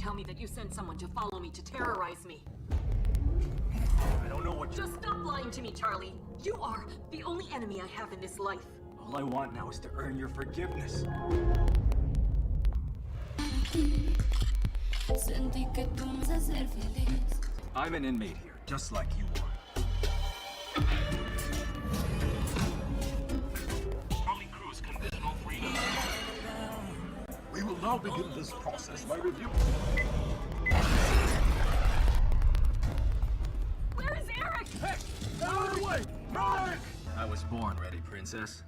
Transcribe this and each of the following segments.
tell me that you sent someone to follow me to terrorize me. I don't know what Just stop lying to me, Charlie. You are the only enemy I have in this life. All I want now is to earn your forgiveness. I'm an inmate here, just like you are. Charlie Cruz, conditional freedom. We will now begin this process by review. Where is Eric? Hey! Out of the way! Eric! I was born ready, princess.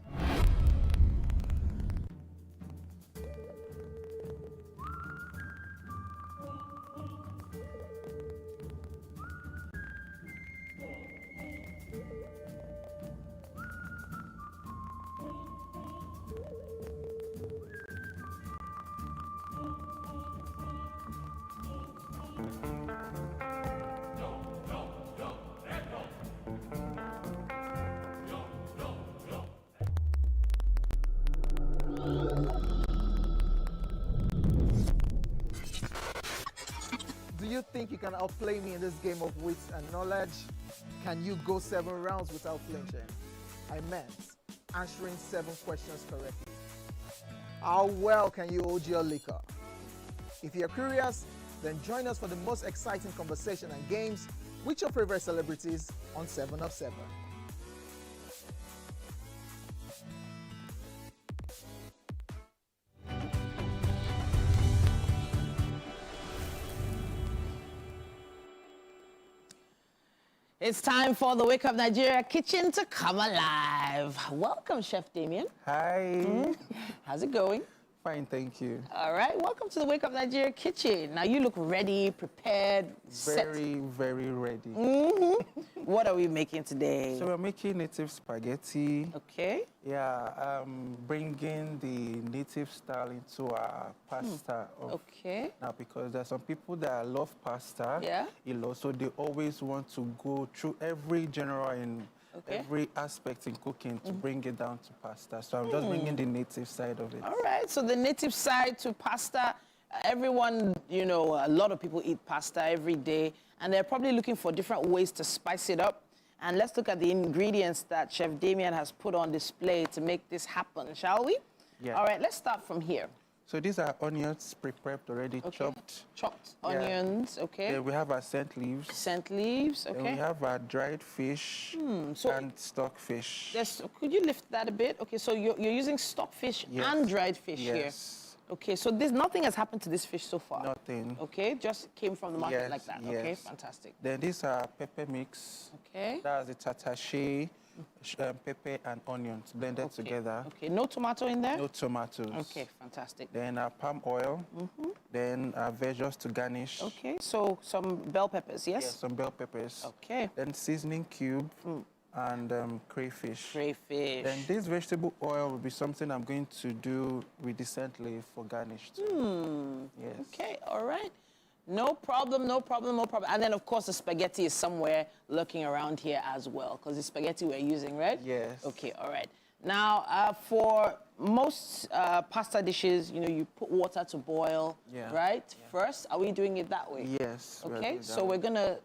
Do you think you can outplay me in this game of wits and knowledge? Can you go 7 rounds without flinching? I meant answering 7 questions correctly. How well can you hold your liquor? If you're curious, then join us for the most exciting conversation and games with your favorite celebrities on 7 of 7. It's time for the Wake Up Nigeria kitchen to come alive. Welcome, Chef Damien. Hi. How's it going? Fine, thank you. All right, welcome to the Wake Up Nigeria kitchen. Now you look ready, prepared, set. Very ready. What are we making today? So we're making native spaghetti. Okay. Yeah, bringing the native style into our pasta. Okay. Now, because there's some people that love pasta. Yeah. So they always want to go through every genre in every aspect in cooking to bring it down to pasta. So I'm just bringing the native side of it. All right, so the native side to pasta. Everyone, you know, a lot of people eat pasta every day, and they're probably looking for different ways to spice it up. And let's look at the ingredients that Chef Damien has put on display to make this happen, shall we? Yeah. All right, let's start from here. So these are onions pre-prepped already, chopped. Chopped onions, okay. Then we have our scent leaves. Scent leaves, okay. Then we have our dried fish and stockfish. Yes, could you lift that a bit? Okay, so you're using stockfish and dried fish here. Okay, so nothing has happened to this fish so far? Nothing. Okay, just came from the market like that. Yes. Okay, fantastic. Then these are pepper mix. Okay. That's the tatashe, pepper and onions blended together. Okay, no tomato in there? No tomatoes. Okay, fantastic. Then our palm oil. Then our veggies to garnish. Okay, so some bell peppers, yes? Yes, some bell peppers. Okay. Then seasoning cube. And crayfish. Crayfish. Then this vegetable oil will be something I'm going to do with the scent leaf for garnish too. Yes. Okay, all right. No problem, no problem, no problem. And then, of course, the spaghetti is somewhere lurking around here as well, because the spaghetti we're using, right? Yes. Okay, all right. Now, for most pasta dishes, you know, you put water to boil, right? Yeah. First, are we doing it that way? Yes. Okay, so we're going to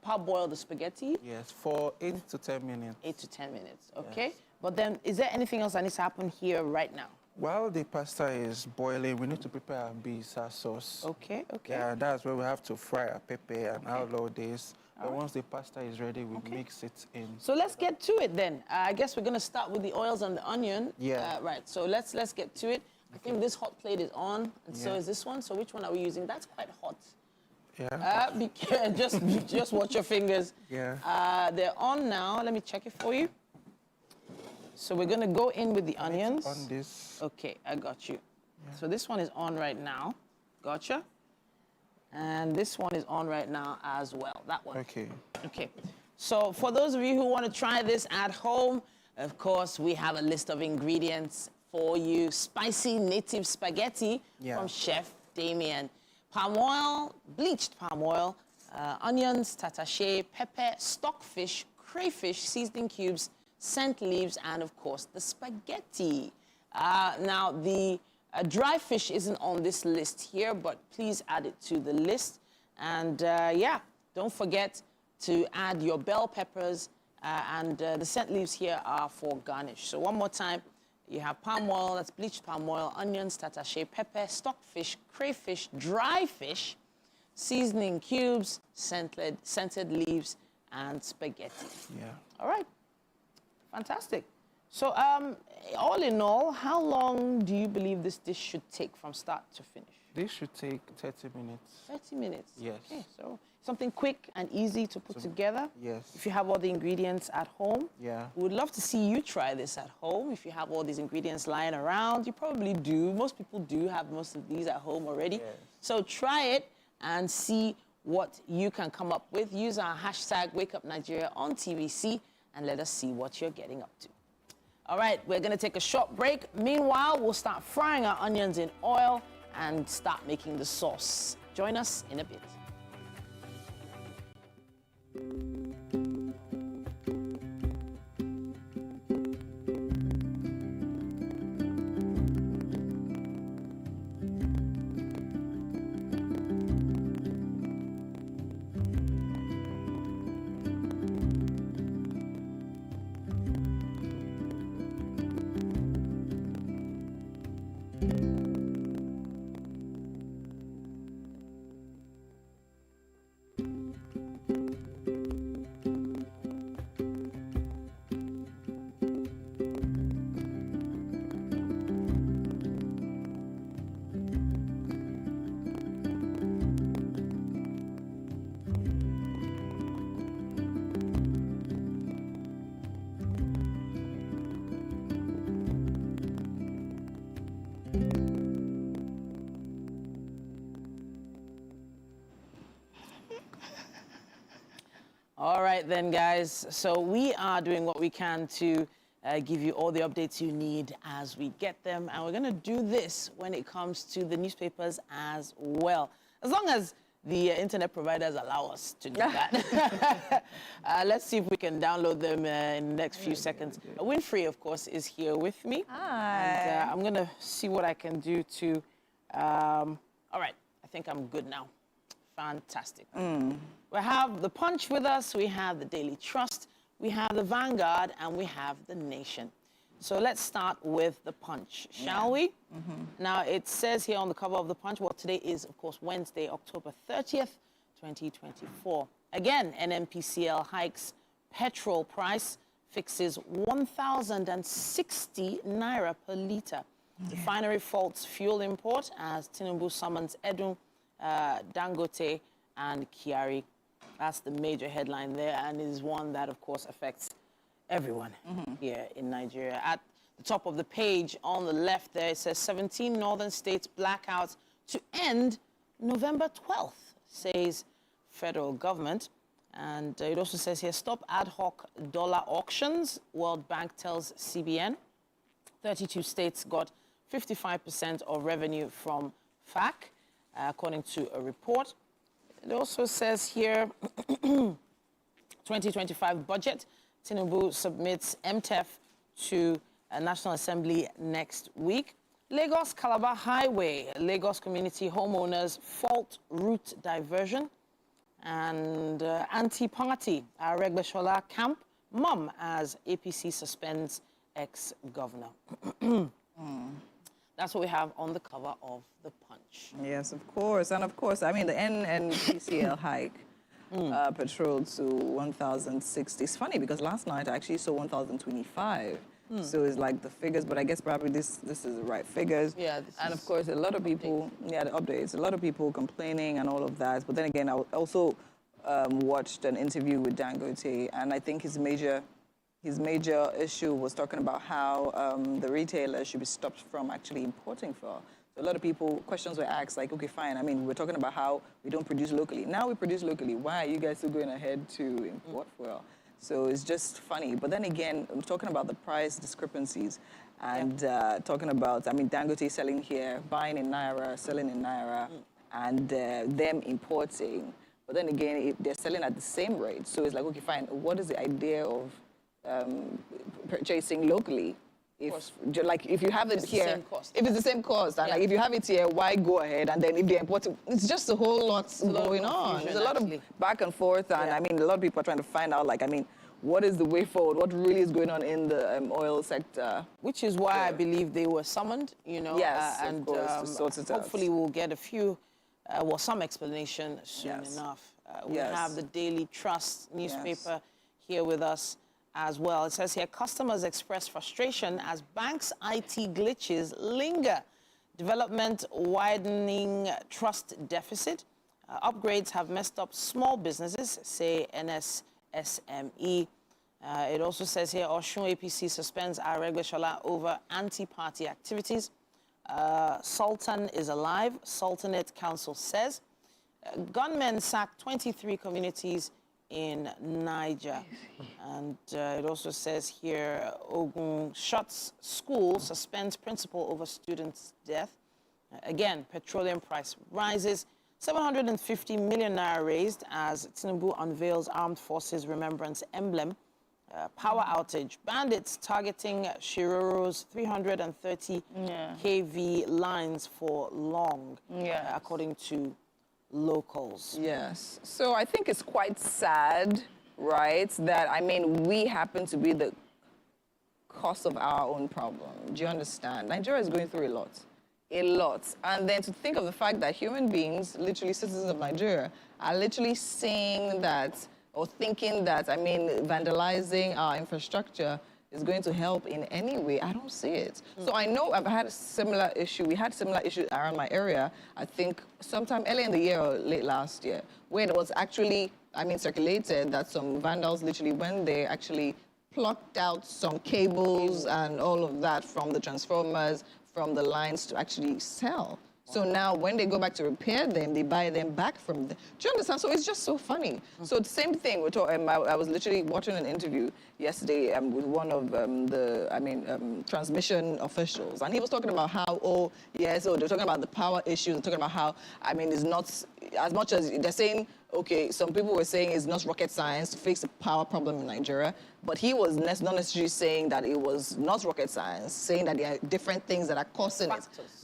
parboil the spaghetti? Yes, for 8 to 10 minutes. 8 to 10 minutes, okay. Yes. But then, is there anything else that needs to happen here right now? While the pasta is boiling, we need to prepare our bisa sauce. Okay, okay. Yeah, that's where we have to fry our pepper and outlaw this. But once the pasta is ready, we mix it in. So let's get to it then. I guess we're going to start with the oils and the onion. Yeah. Right, so let's get to it. I think this hot plate is on, and so is this one. So which one are we using? That's quite hot. Yeah. Just watch your fingers. Yeah. They're on now. Let me check it for you. So we're going to go in with the onions. On this. Okay, I got you. Yeah. So this one is on right now. Gotcha. And this one is on right now as well. That one. Okay. Okay. So for those of you who want to try this at home, of course, we have a list of ingredients for you. Spicy native spaghetti from Chef Damien. Palm oil, bleached palm oil, onions, tatashe, pepper, stockfish, crayfish, seasoning cubes, scent leaves, and of course the spaghetti. Now the Dry fish isn't on this list here, but please add it to the list. And yeah, don't forget to add your bell peppers, and the scent leaves here are for garnish. So one more time, you have palm oil, that's bleached palm oil, onions, tatashe, pepper, stockfish, crayfish, dry fish, seasoning cubes, scented leaves, and spaghetti. Yeah. All right. Fantastic. So all in all, how long do you believe this dish should take from start to finish? This should take 30 minutes. 30 minutes? Yes. Okay, so something quick and easy to put together. Yes. If you have all the ingredients at home. Yeah. We would love to see you try this at home. If you have all these ingredients lying around, you probably do. Most people do have most of these at home already. Yes. So try it and see what you can come up with. Use our hashtag #WakeUpNigeria on TVC and let us see what you're getting up to. All right, we're going to take a short break. Meanwhile, we'll start frying our onions in oil and start making the sauce. Join us in a bit. All right then, guys. So we are doing what we can to give you all the updates you need as we get them. And we're going to do this when it comes to the newspapers as well. As long as the internet providers allow us to do that. Let's see if we can download them in the next few seconds. Winfrey, of course, is here with me. Hi. And I'm going to see what I can do to... all right, I think I'm good now. Fantastic. We have the Punch with us, we have the Daily Trust, we have the Vanguard, and we have the Nation. So let's start with the Punch, shall we? Now, it says here on the cover of the Punch, well, today is, of course, Wednesday, October 30th, 2024. Again, NNPCL hikes petrol price, fixes 1,060 naira per litre. Refinery faults fuel import as Tinubu summons Edun, Dangote, and Kyari. That's the major headline there, and is one that, of course, affects everyone here in Nigeria. At the top of the page on the left there, it says 17 northern states blackouts to end November 12th, says federal government. And it also says here, stop ad hoc dollar auctions, World Bank tells CBN. 32 states got 55% of revenue from FAC, according to a report. It also says here, 2025 budget, Tinubu submits MTEF to a National Assembly next week. Lagos-Calabar Highway, Lagos community homeowners fault route diversion. And anti-party, Aregbesola camp, mum as APC suspends ex-governor. That's what we have on the cover of the Punch. Yes, of course. And of course, I mean, the NNPCL hike petrol to 1,060. It's funny because last night I actually saw 1,025. So it's like the figures, but I guess probably this is the right figures. Yeah. And of course, a lot of people, the updates, a lot of people complaining and all of that. But then again, I also watched an interview with Dangote, and I think his major issue was talking about how the retailers should be stopped from actually importing fuel. So a lot of questions were asked, like, okay, fine. I mean, we're talking about how we don't produce locally. Now we produce locally. Why are you guys still going ahead to import fuel? So it's just funny. But then again, I'm talking about the price discrepancies and talking about, I mean, Dangote selling here, buying in Naira, selling in Naira, and them importing. But then again, they're selling at the same rate. So it's like, okay, fine. What is the idea of purchasing locally Like if you have it It's the here, same cost. if it's the same cost, and Yeah. like if you have it here, why go ahead? And then if they import it, it's just a whole lot lot of going on. confusion, There's a lot actually. of back and forth, and Yeah. I mean, a lot of people are trying to find out, like, I mean, what is the way forward? What really is going on in the oil sector? Which is why I believe they were summoned, you know. Yes, of and course, to sort it out. hopefully we'll get a few, some explanation soon Yes. enough. We Yes. have the Daily Trust newspaper here with us as well. It says here, customers express frustration as banks' IT glitches linger. Development widening trust deficit. Upgrades have messed up small businesses, say NSSME. It also says here, Osun APC suspends Aregbesola over anti-party activities. Sultan is alive, Sultanate Council says. Gunmen sack 23 communities in Niger. And it also says here, Ogun shuts school, suspends principal over student's death. Again, petroleum price rises. 750 million naira raised as Tinubu unveils Armed Forces Remembrance Emblem. Power outage. Bandits targeting Shiroro's 330 kV lines for long, according to locals. Yes. So I think it's quite sad, right, that, I mean, we happen to be the cause of our own problem. Do you understand? Nigeria is going through a lot. A lot. And then to think of the fact that human beings, literally citizens of Nigeria, are literally saying that, or thinking that, I mean, vandalizing our infrastructure is going to help in any way. I don't see it. So I know I've had a similar issue. We had similar issues around my area, I think sometime early in the year or late last year, where it was actually, I mean, circulated that some vandals literally went there, actually plucked out some cables and all of that from the transformers, from the lines to actually sell. So now when they go back to repair them, they buy them back from them. Do you understand? So it's just so funny. So the same thing, I was literally watching an interview yesterday with one of transmission officials. And he was talking about how, they're talking about the power issues. They're talking about how, I mean, it's not, as much as they're saying, okay, some people were saying it's not rocket science to fix the power problem in Nigeria, but he was not necessarily saying that it was not rocket science, saying that there are different things that are causing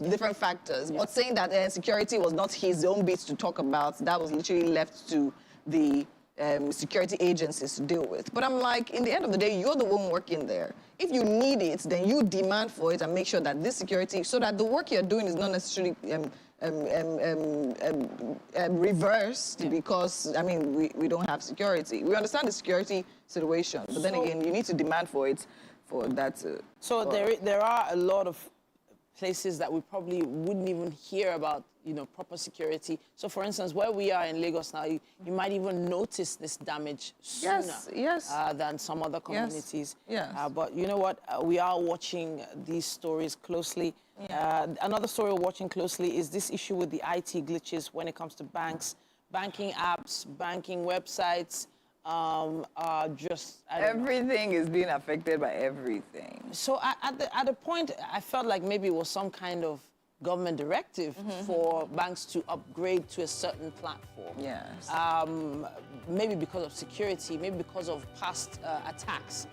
different factors, but saying that security was not his own bit to talk about. That was literally left to the security agencies to deal with. But I'm like, in the end of the day, you're the one working there. If you need it, then you demand for it and make sure that this security, so that the work you're doing is not necessarily reversed because, I mean, we don't have security. We understand the security situation, but then again, you need to demand for it, for that. So there are a lot of places that we probably wouldn't even hear about, you know, proper security. So for instance, where we are in Lagos now, you might even notice this damage sooner than some other communities. Yes. But you know what? We are watching these stories closely. Another story we're watching closely is this issue with the IT glitches when it comes to banks, banking apps, banking websites. Are just everything is being affected by everything. So at a point, I felt like maybe it was some kind of government directive for banks to upgrade to a certain platform. Yes. Maybe because of security, maybe because of past attacks.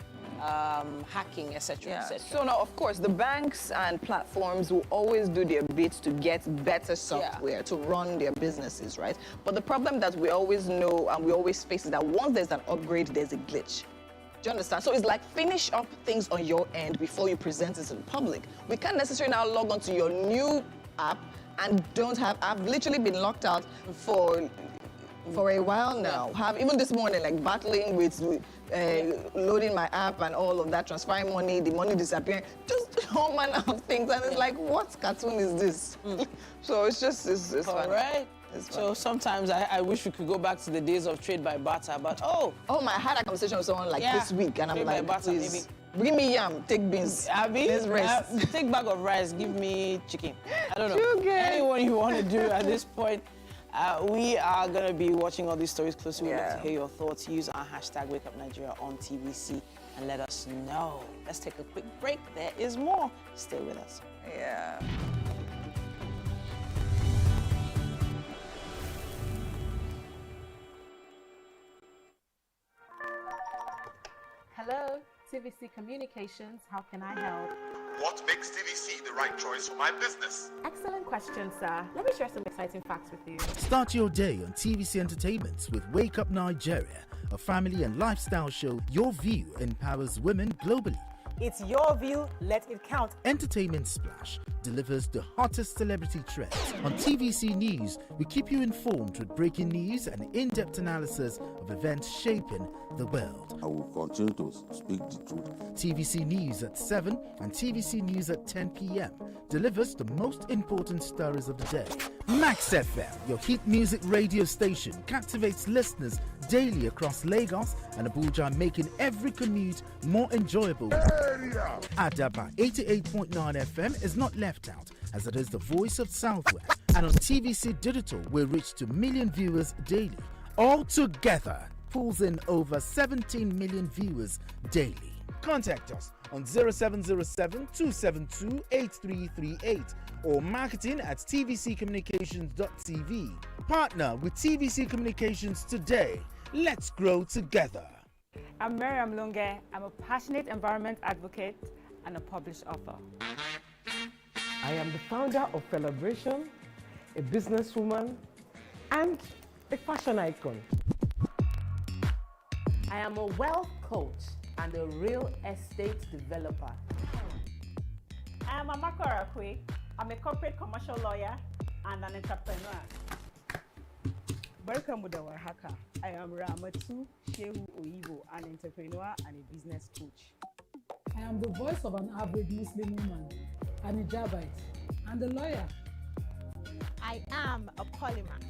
Hacking, etc., etc. So now, of course, the banks and platforms will always do their bit to get better software to run their businesses, right? But the problem that we always know and we always face is that once there's an upgrade, there's a glitch. Do you understand? So it's like finish up things on your end before you present it to the public. We can't necessarily now log onto your new app and I've literally been locked out for a while now. Even this morning, like battling with loading my app and all of that, transferring money, the money disappearing, just all manner of things. And it's like, what cartoon is this? So it's all funny. Right. So sometimes I wish we could go back to the days of trade by barter, but I had a conversation with someone like this week, and I'm like, barter, please, bring me yam, take beans, beans rice. Take bag of rice, give me chicken. I don't know. Anyone you want to do at this point. We are going to be watching all these stories closely. We'd love to hear your thoughts. Use our hashtag WakeUpNigeria on TVC and let us know. Let's take a quick break. There is more. Stay with us. Yeah. Hello, TVC Communications. How can I help? What makes TVC the right choice for my business? Excellent question, sir. Let me share some exciting facts with you. Start your day on TVC Entertainment with Wake Up Nigeria, a family and lifestyle show. Your view empowers women globally. It's your view, let it count. Entertainment Splash delivers the hottest celebrity trends. On TVC News, we keep you informed with breaking news and in-depth analysis of events shaping the world. I will continue to speak the truth. TVC News at 7 and TVC News at 10 p.m. delivers the most important stories of the day. Max FM, your hit music radio station, captivates listeners daily across Lagos and Abuja, making every commute more enjoyable. Adaba 88.9 FM is not left out, as it is the voice of Southwest. And on TVC Digital, we reach to million viewers daily. All together, pulls in over 17 million viewers daily. Contact us on 0707-272-8338 or marketing at tvccommunications.tv. Partner with TVC Communications today. Let's grow together. I'm Miriam Lunge. I'm a passionate environment advocate and a published author. I am the founder of Celebration, a businesswoman, and a fashion icon. I am a wealth coach and a real estate developer. I am Amako Arakwe. I'm a corporate commercial lawyer and an entrepreneur. Welcome to our hacker. I am Ramatu Shehu Oyibo, an entrepreneur and a business coach. I am the voice of an average Muslim woman, an hijabite, and a lawyer. I am a polymath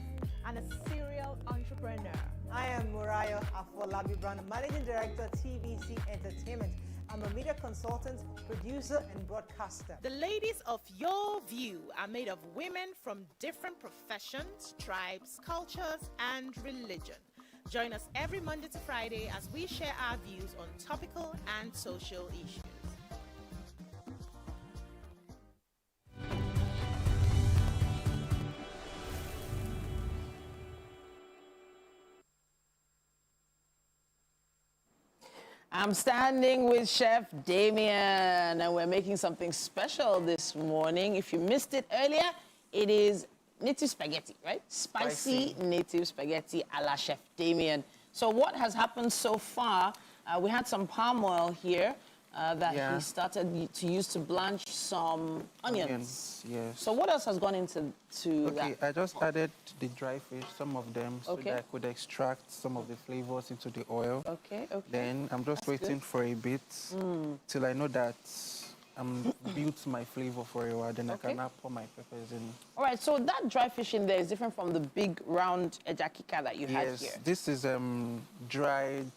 and a serial entrepreneur. I am Murayo Afolabi Brand, Managing Director, TVC Entertainment. I'm a media consultant, producer, and broadcaster. The ladies of Your View are made of women from different professions, tribes, cultures, and religion. Join us every Monday to Friday as we share our views on topical and social issues. I'm standing with Chef Damien, and we're making something special this morning. If you missed it earlier, it is native spaghetti, right? Spicy native spaghetti a la Chef Damien. So what has happened so far, we had some palm oil here that he started to use to blanch some onions. Yes. So what else has gone into that? Okay, I just added the dry fish, some of them, so that I could extract some of the flavors into the oil. Okay. Then I'm just waiting for a bit till I know that I'm built my flavor for a while. Then I can now pour my peppers in. All right, so that dry fish in there is different from the big round ejakika that you had here. Yes, this is dried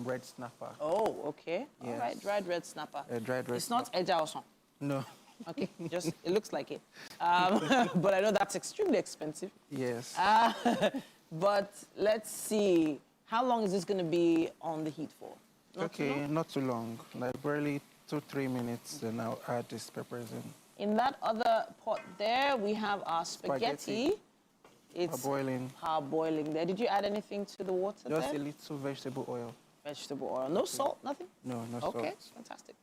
red snapper. Oh, okay. Yes. All right, dried red snapper. Dried red It's not eja also. No. Okay, just it looks like it. But I know that's extremely expensive. Yes. But let's see, how long is this going to be on the heat for? Not too long, like barely 2-3 minutes. Then I'll add these peppers in. In that other pot there, we have our spaghetti. It's parboiling there. Did you add anything to the water there? Just a little vegetable oil. Vegetable oil. No salt, nothing? No salt. Okay, fantastic.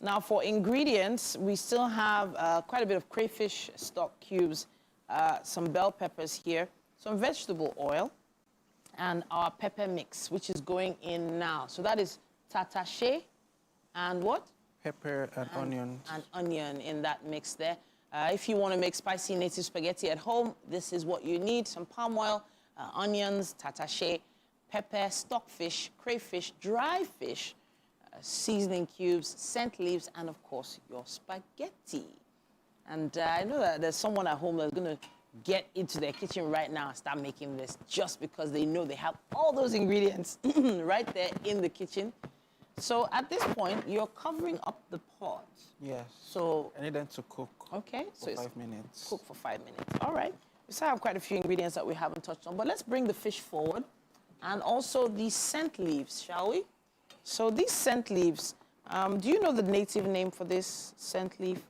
Now for ingredients, we still have quite a bit of crayfish stock cubes, some bell peppers here, some vegetable oil, and our pepper mix, which is going in now. So that is tatache and what? Pepper and onion. And onion in that mix there. If you want to make spicy native spaghetti at home, this is what you need. Some palm oil, onions, tatache, pepper, stockfish, crayfish, dry fish, seasoning cubes, scent leaves, and of course, your spaghetti. And I know that there's someone at home that's going to get into their kitchen right now and start making this just because they know they have all those ingredients right there in the kitchen. So at this point, you're covering up the pot. Yes. So I need them to cook. Okay. For 5 minutes. Cook for 5 minutes. All right. We still have quite a few ingredients that we haven't touched on, but let's bring the fish forward, and also these scent leaves, shall we? So these scent leaves. Do you know the native name for this scent leaf?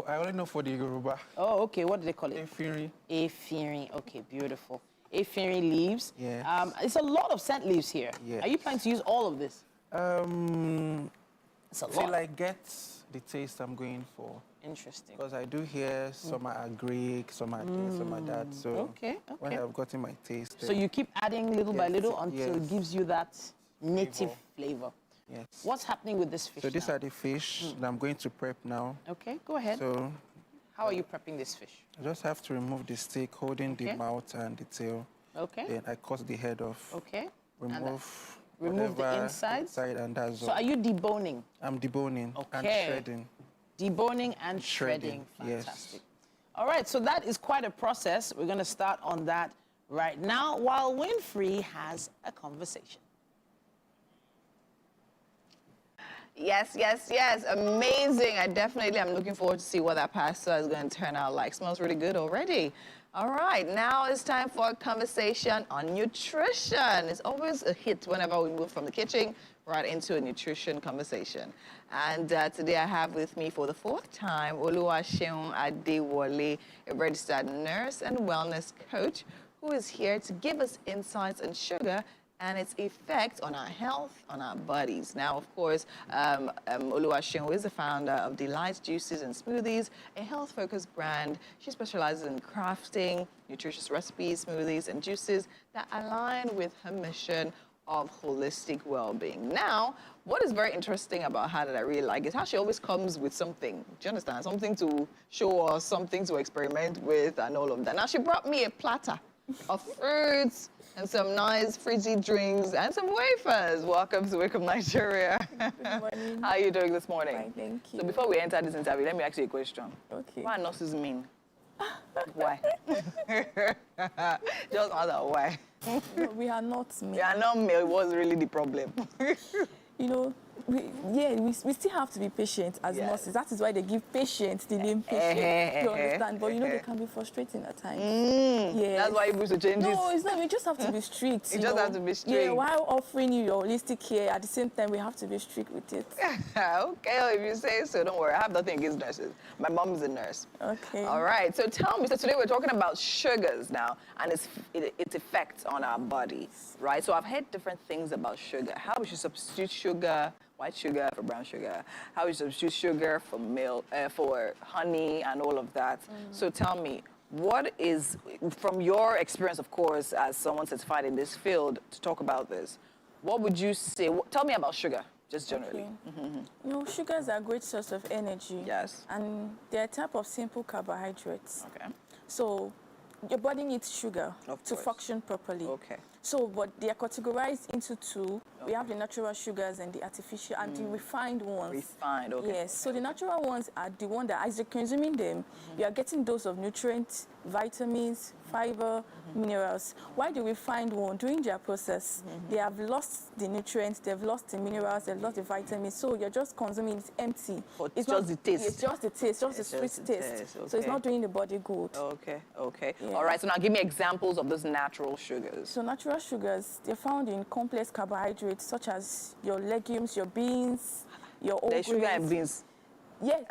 I only know for the Yoruba. Oh, okay. What do they call it? Efirin. Efirin. Okay, beautiful. Efirin leaves. Yeah. It's a lot of scent leaves here. Yes. Are you planning to use all of this? It's a lot. Till I get the taste I'm going for. Interesting. Because I do hear some are Greek, some are this, some are that. So when I've gotten my taste. So you keep adding little by little until it gives you that native flavor. Yes. What's happening with this fish So these are the fish that I'm going to prep now. Okay, go ahead. So how are you prepping this fish? I just have to remove the steak, holding the mouth and the tail. Okay. Then I cut the head off. Okay. Remove the inside? And that's all. So are you deboning? I'm deboning and shredding. Deboning and shredding. Fantastic. Yes. All right, so that is quite a process. We're going to start on that right now while Winfrey has a conversation. Yes, yes, yes. Amazing. I'm looking forward to see what that pasta is going to turn out like. Smells really good already. All right, now it's time for a conversation on nutrition. It's always a hit whenever we move from the kitchen right into a nutrition conversation. And today I have with me for the 4th time, Oluwaseun Adewale, a registered nurse and wellness coach who is here to give us insights on sugar and its effect on our health, on our bodies. Now, of course, Oluwaseun is the founder of Delight Juices and Smoothies, a health-focused brand. She specializes in crafting nutritious recipes, smoothies, and juices that align with her mission of holistic well-being. Now, what is very interesting about her that I really like is how she always comes with something. Do you understand? Something to show us, something to experiment with, and all of that. Now, she brought me a platter of fruits and some nice frizzy drinks and some wafers. Welcome to Wake Up Nigeria. Good morning. How are you doing this morning? Fine, thank you. So before we enter this interview, let me ask you a question. Okay. Why are nurses mean? Why? Just answer why. No, we are not mean. We are not mean. It was really the problem. You know, we still have to be patient as nurses. That is why they give patience the name patient. You understand? But you know, they can be frustrating at times. Yes. That's why you need to change it. No, it's not. We just have to be strict. You just have to be strict. Yeah, while offering you your holistic care, at the same time, we have to be strict with it. Okay, if you say so, don't worry. I have nothing against nurses. My mom is a nurse. Okay. All right. So tell me, so today we're talking about sugars now and its effects on our bodies, right? So I've heard different things about sugar. How we should substitute sugar, white sugar for brown sugar, how we substitute sugar for milk, for honey and all of that. So tell me, what is, from your experience, of course, as someone certified in this field to talk about this, what would you say, tell me about sugar, just generally. Okay. You know, sugars are a great source of energy. Yes. And they're a type of simple carbohydrates. Okay. So your body needs sugar to function properly. Okay. So, but they are categorized into two. We have the natural sugars and the artificial and the refined ones. Refined, okay. Yes. So the natural ones are the one that, as you're consuming them, you are getting dose of nutrients, vitamins, fiber, minerals. While the refined one, during their process, they have lost the nutrients, they've lost the minerals, they've lost the vitamins. So you're just consuming it empty. But it's just the taste. It's just the taste, just the sweet taste. Okay. So it's not doing the body good. Okay, okay. Yeah. All right, so now give me examples of those natural sugars. So natural sugars, they're found in complex carbohydrates such as your legumes, your beans, your whole grains. Sugar and beans. Yes.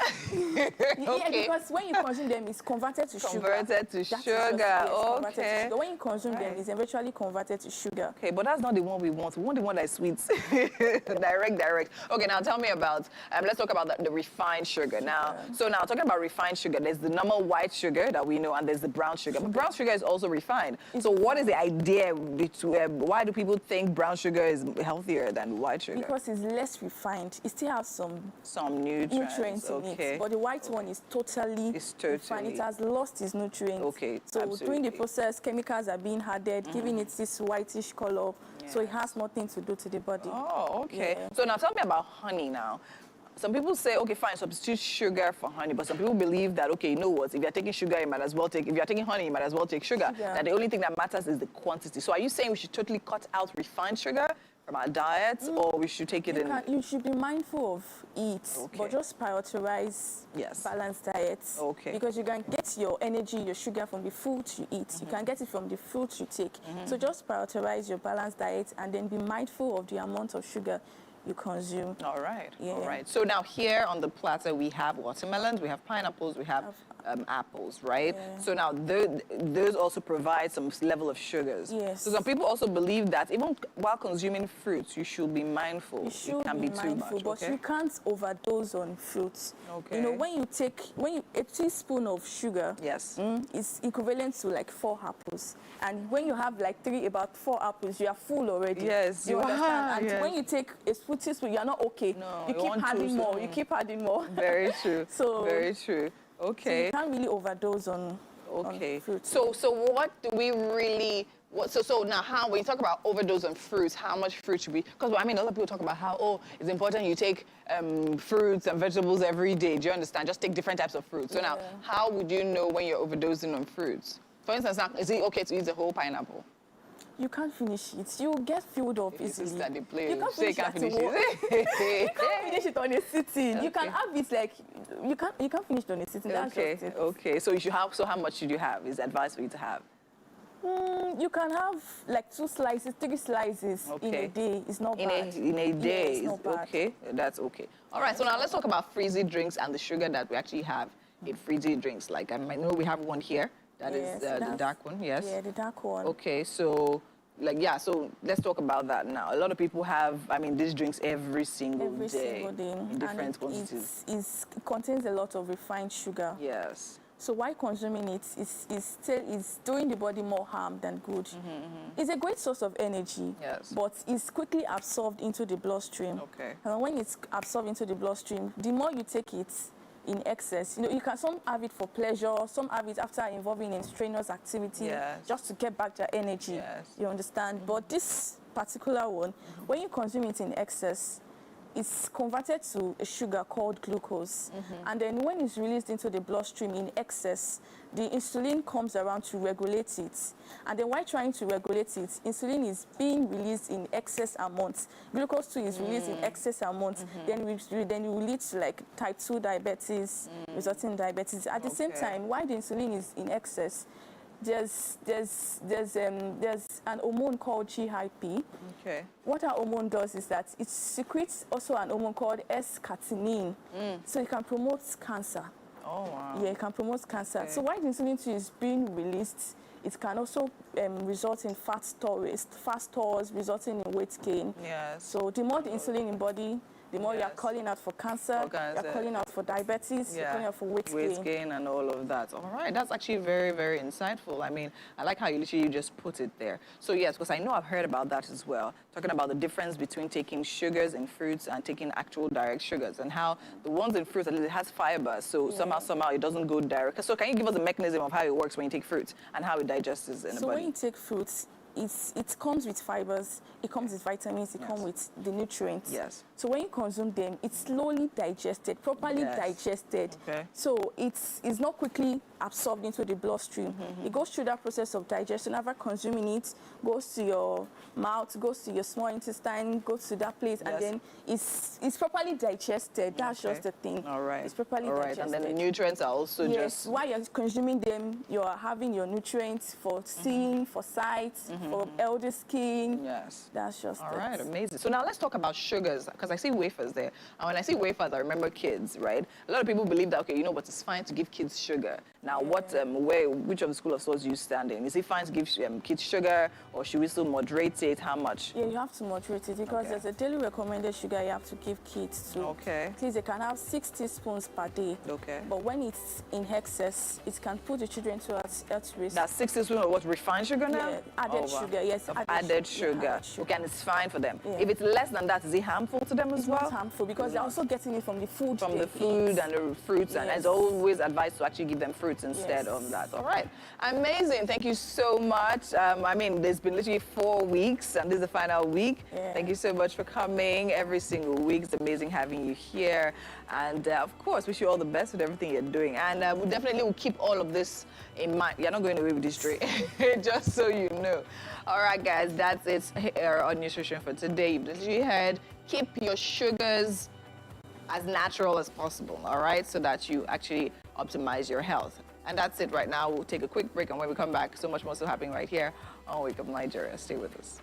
Yeah, because when you consume them, it's converted to sugar. Converted to sugar, okay. When you consume them, it's eventually converted to sugar. Okay, but that's not the one we want. We want the one that's sweet. direct. Okay, now tell me about, let's talk about the refined sugar. Now, so now talking about refined sugar, there's the normal white sugar that we know, and there's the brown sugar. But brown sugar is also refined. So what is the idea? Why do people think brown sugar is healthier than white sugar? Because it's less refined. It still has some nutrients in it. But the white one is totally refined. It has lost its nutrients. Okay, so during the process, chemicals are being added, giving it this whitish color. So it has nothing to do to the body. Oh, okay. Yeah. So now tell me about honey now. Some people say, okay, fine, substitute sugar for honey. But some people believe that, okay, you know what, if you're taking sugar, you might as well take, if you're taking honey, you might as well take sugar. That the only thing that matters is the quantity. So are you saying we should totally cut out refined sugar from our diets, or we should take it in? You should be mindful of it, but just prioritize balanced diets. Okay. Because you can get your energy, your sugar from the food you eat. You can get it from the fruits you take. So just prioritize your balanced diet and then be mindful of the amount of sugar you consume. All right. Yeah. All right. So now here on the platter we have watermelons, we have pineapples, we have apples, right? Yeah. So now those also provide some level of sugars. Yes. So some people also believe that even while consuming fruits, you should be mindful. You should it can be too mindful, much, but okay? you can't overdose on fruits. Okay. You know, a teaspoon of sugar yes. is equivalent to like 4 apples. And when you have like about 4 apples, you are full already. Yes, you understand? are. And yes. when you take a teaspoon, you are not okay. No, you keep adding more. You keep adding more. Very true. So very true. Okay. So you can't really overdose on fruits. So what do we really? So now, when you talk about overdose on fruits, how much fruit should be? Because I mean, a lot of people talk about how it's important you take fruits and vegetables every day. Do you understand? Just take different types of fruits. So now, how would you know when you're overdosing on fruits? For instance, now, is it okay to eat the whole pineapple? You can't finish it. You get filled up easily. You can't finish it. You can't finish it on a sitting. Okay. You can have it like you can't finish it on a sitting. That's just it. Okay. So you should have. So how much should you have? Is advice for you to have? You can have like 2 slices, 3 slices in a day. It's not bad. In a day, it's not bad. Okay. That's okay. All right. So now let's talk about frizzy drinks and the sugar that we actually have in frizzy drinks. Like I know we have one here. That is the dark one, yes? Yeah, the dark one. Okay, so, so let's talk about that now. A lot of people have, these drinks every single day. In different quantities. It contains a lot of refined sugar. Yes. So why consuming it is doing the body more harm than good. It's a great source of energy, but it's quickly absorbed into the bloodstream. Okay. And when it's absorbed into the bloodstream, the more you take it, in excess. You know, some have it for pleasure, some have it after involving in strenuous activity, just to get back their energy. You understand? But this particular one, when you consume it in excess, it's converted to a sugar called glucose. And then when it's released into the bloodstream in excess, the insulin comes around to regulate it. And then while trying to regulate it, insulin is being released in excess amounts. Glucose too is released in excess amounts. Then it will lead to like type 2 diabetes, resulting in diabetes. At the same time, while the insulin is in excess, there's an hormone called GIP. Okay. What our hormone does is that it secretes also an hormone called S-catenin. So it can promote cancer. Oh, wow. Yeah, it can promote cancer. Okay. So while the insulin too is being released, it can also result in fat stores, resulting in weight gain. Yes. So the more the insulin in body, the more you're calling out for cancer, you're calling out for diabetes, you're calling out for weight gain and all of that. All right, that's actually very, very insightful. I mean, I like how you just put it there. So yes, because I know I've heard about that as well, talking about the difference between taking sugars in fruits and taking actual direct sugars, and how the ones in fruits, at least it has fiber, so somehow it doesn't go direct. So can you give us a mechanism of how it works when you take fruits and how it digests in the body? So when you take fruits, it comes with fibers, it comes with vitamins, it comes with the nutrients. Yes. So when you consume them, it's slowly digested, properly digested. Okay. So it's not quickly absorbed into the bloodstream. It goes through that process of digestion. After consuming it, goes to your mouth, goes to your small intestine, goes to that place, and then it's properly digested. That's just the thing. All right. It's properly digested. And then the nutrients are also just... While you're consuming them, you're having your nutrients for seeing, for sight, for healthy skin. Yes. That's just all right, amazing. So now let's talk about sugars, because I see wafers there. And when I see wafers, I remember kids, right? A lot of people believe that, okay, you know what, it's fine to give kids sugar. Now, which of the school of thought do you stand in? Is it fine to give kids sugar, or should we still moderate it? How much? Yeah, you have to moderate it, because there's a daily recommended sugar you have to give kids to. Okay. At least they can have 6 teaspoons per day. Okay. But when it's in excess, it can put the children to health risk. That's 6 teaspoons of what? Refined sugar now? Yeah, added sugar, yes. Added sugar. Okay, and it's fine for them. Yeah. If it's less than that, is it harmful to them as well? It's not harmful, because they're also getting it from the food. From the food and the fruits, and it's always advised to actually give them fruits instead of that. All right. Amazing. Thank you so much. I mean, there's been literally 4 weeks, and this is the final week. Yeah. Thank you so much for coming every single week. It's amazing having you here. And, of course, wish you all the best with everything you're doing. And we definitely will keep all of this in mind. You're not going away with this straight, just so you know. All right, guys, that's it here on Nutrition for today. You've literally heard, keep your sugars as natural as possible, all right, so that you actually optimize your health. And that's it right now. We'll take a quick break, and when we come back, so much more still happening right here on Wake Up Nigeria. Stay with us.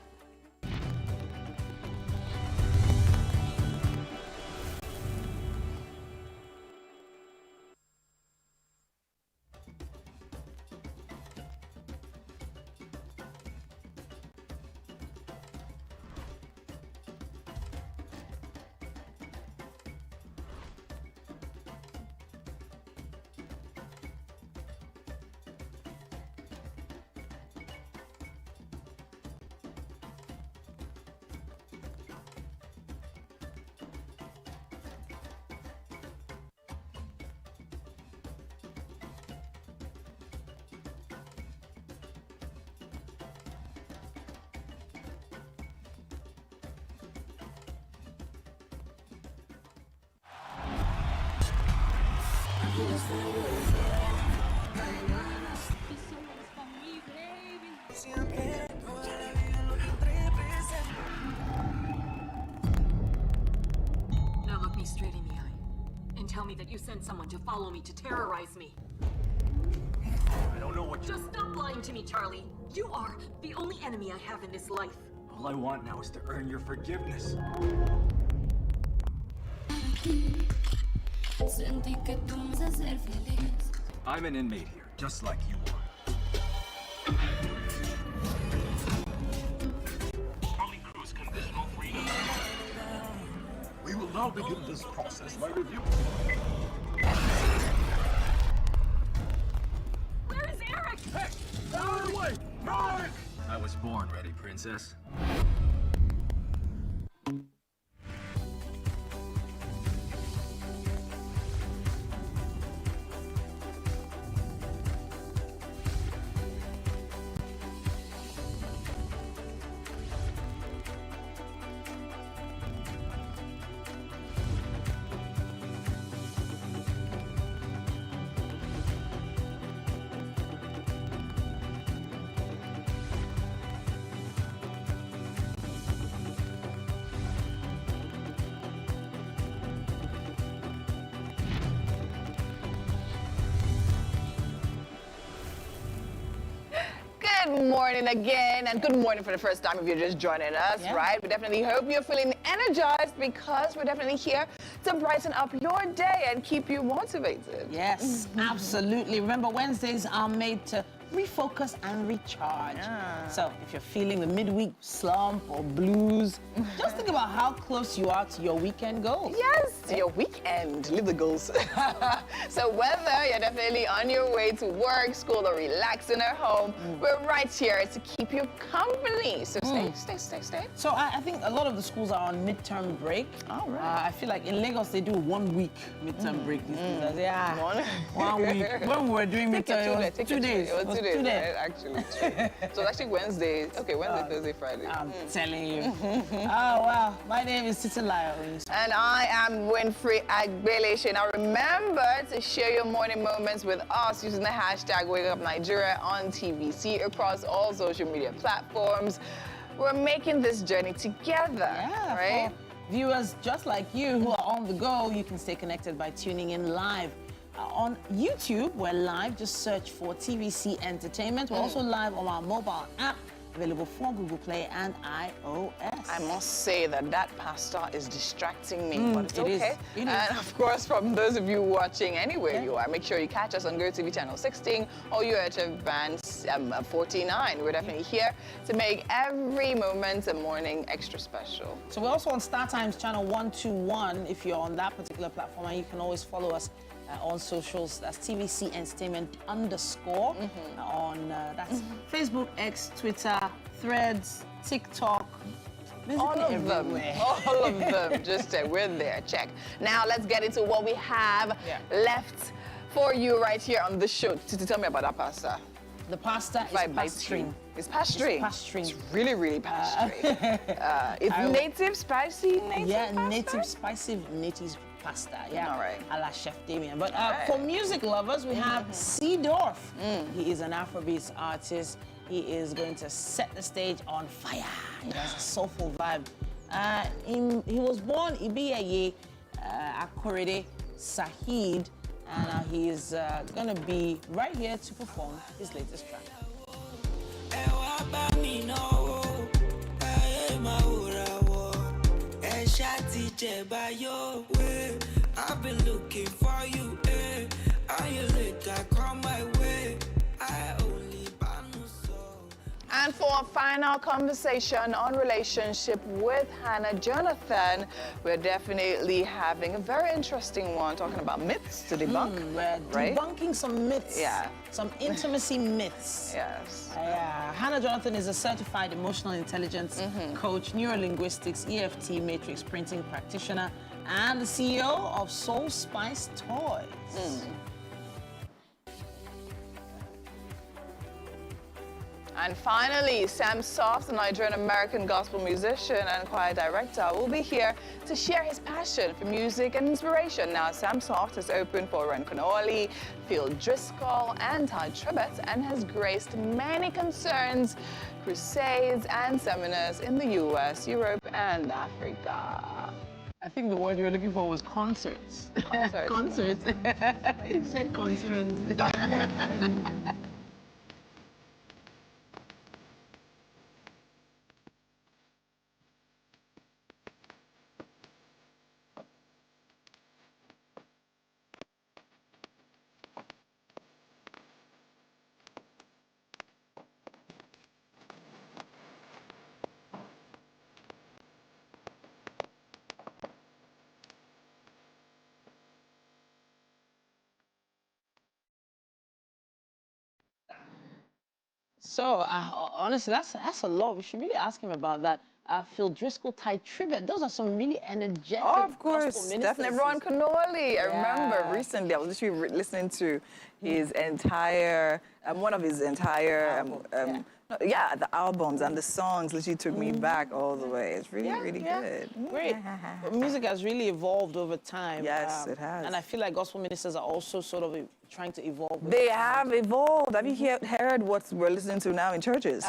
Now look me straight in the eye and tell me that you sent someone to follow me to terrorize me. I don't know what Just stop lying to me, Charlie. You are the only enemy I have in this life. All I want now is to earn your forgiveness. I'm an inmate here, just like you are. Charlie Cruz conditional freedom. We will now begin this process by review. Where is Eric? Hey! Out of the way! Eric! I was born ready, princess. Good morning again, and good morning for the first time if you're just joining us, right? We definitely hope you're feeling energized because we're definitely here to brighten up your day and keep you motivated. Yes, absolutely. Remember, Wednesdays are made to refocus and recharge. So if you're feeling the midweek slump or blues, just think about how close you are to your weekend goals. Yes, to your weekend. Live the goals. So whether you're definitely on your way to work, school, or relaxing at home, we're right here to keep you company. So stay. So I think a lot of the schools are on midterm break. All right. I feel like in Lagos they do 1 week midterm break. These days. Yeah, 1 week. When we were doing midterm, it was 2 days. It was 2 days, right? Actually, so it's actually Wednesday. Okay, Wednesday, Thursday, Friday. I'm telling you. Oh, wow. My name is Titilayo. And I am Winfrey Agbeleche. Now remember to share your morning moments with us using the hashtag WakeUpNigeria on TVC across all social media platforms. We're making this journey together, right? For viewers just like you who are on the go, you can stay connected by tuning in live. On YouTube, we're live. Just search for TVC Entertainment. We're also live on our mobile app, available for Google Play and iOS. I must say that pasta is distracting me, but it's okay. It is. And of course, from those of you watching anywhere you are, make sure you catch us on GOTV channel 16 or UHF band 49. We're definitely here to make every moment a morning extra special. So we're also on StarTimes channel 121 if you're on that particular platform, and you can always follow us on socials. That's TVC Entertainment _. On that's Facebook, X, Twitter, Threads, TikTok. All of them. All of them. Just we're there. Check. Now let's get into what we have left for you right here on the show. Tell me about that pasta. The pasta is pastry. It's pastry. It's pastry. It's really, really pastry. It's native spicy. Native spicy native pasta. All right. A la Chef Damien. But for music lovers, we have Seedorf. He is an Afrobeats artist. He is going to set the stage on fire. He has a soulful vibe. He was born Ibiaye Akorede Sahid, and he is going to be right here to perform his latest track. I've been looking for you, are you later come my way? I only And for a final conversation on relationship with Hannah Jonathan, we're definitely having a very interesting one, talking about myths to debunk. We're debunking some myths. Yeah. Some intimacy myths. Yes. Hannah Jonathan is a certified emotional intelligence coach, neurolinguistics, EFT matrix printing practitioner, and the CEO of Soul Spice Toys. And finally, Sam Soft, a Nigerian-American gospel musician and choir director, will be here to share his passion for music and inspiration. Now, Sam Soft has opened for Ren Connolly, Phil Driscoll, and Ty Tribbett, and has graced many concerns, crusades, and seminars in the US, Europe, and Africa. I think the word you were looking for was concerts. Concerts. You said concerts. So, honestly, that's a lot. We should really ask him about that. Phil Driscoll, Ty Tribbett, those are some really energetic of course, gospel ministers. definitely. Ron Connolly. I remember recently, I was literally listening to his entire, one of his entire, the albums and the songs literally took me back all the way. It's really, really good. Great. Music has really evolved over time. Yes, it has. And I feel like gospel ministers are also sort of trying to evolve. They have evolved. Have you heard what we're listening to now in churches?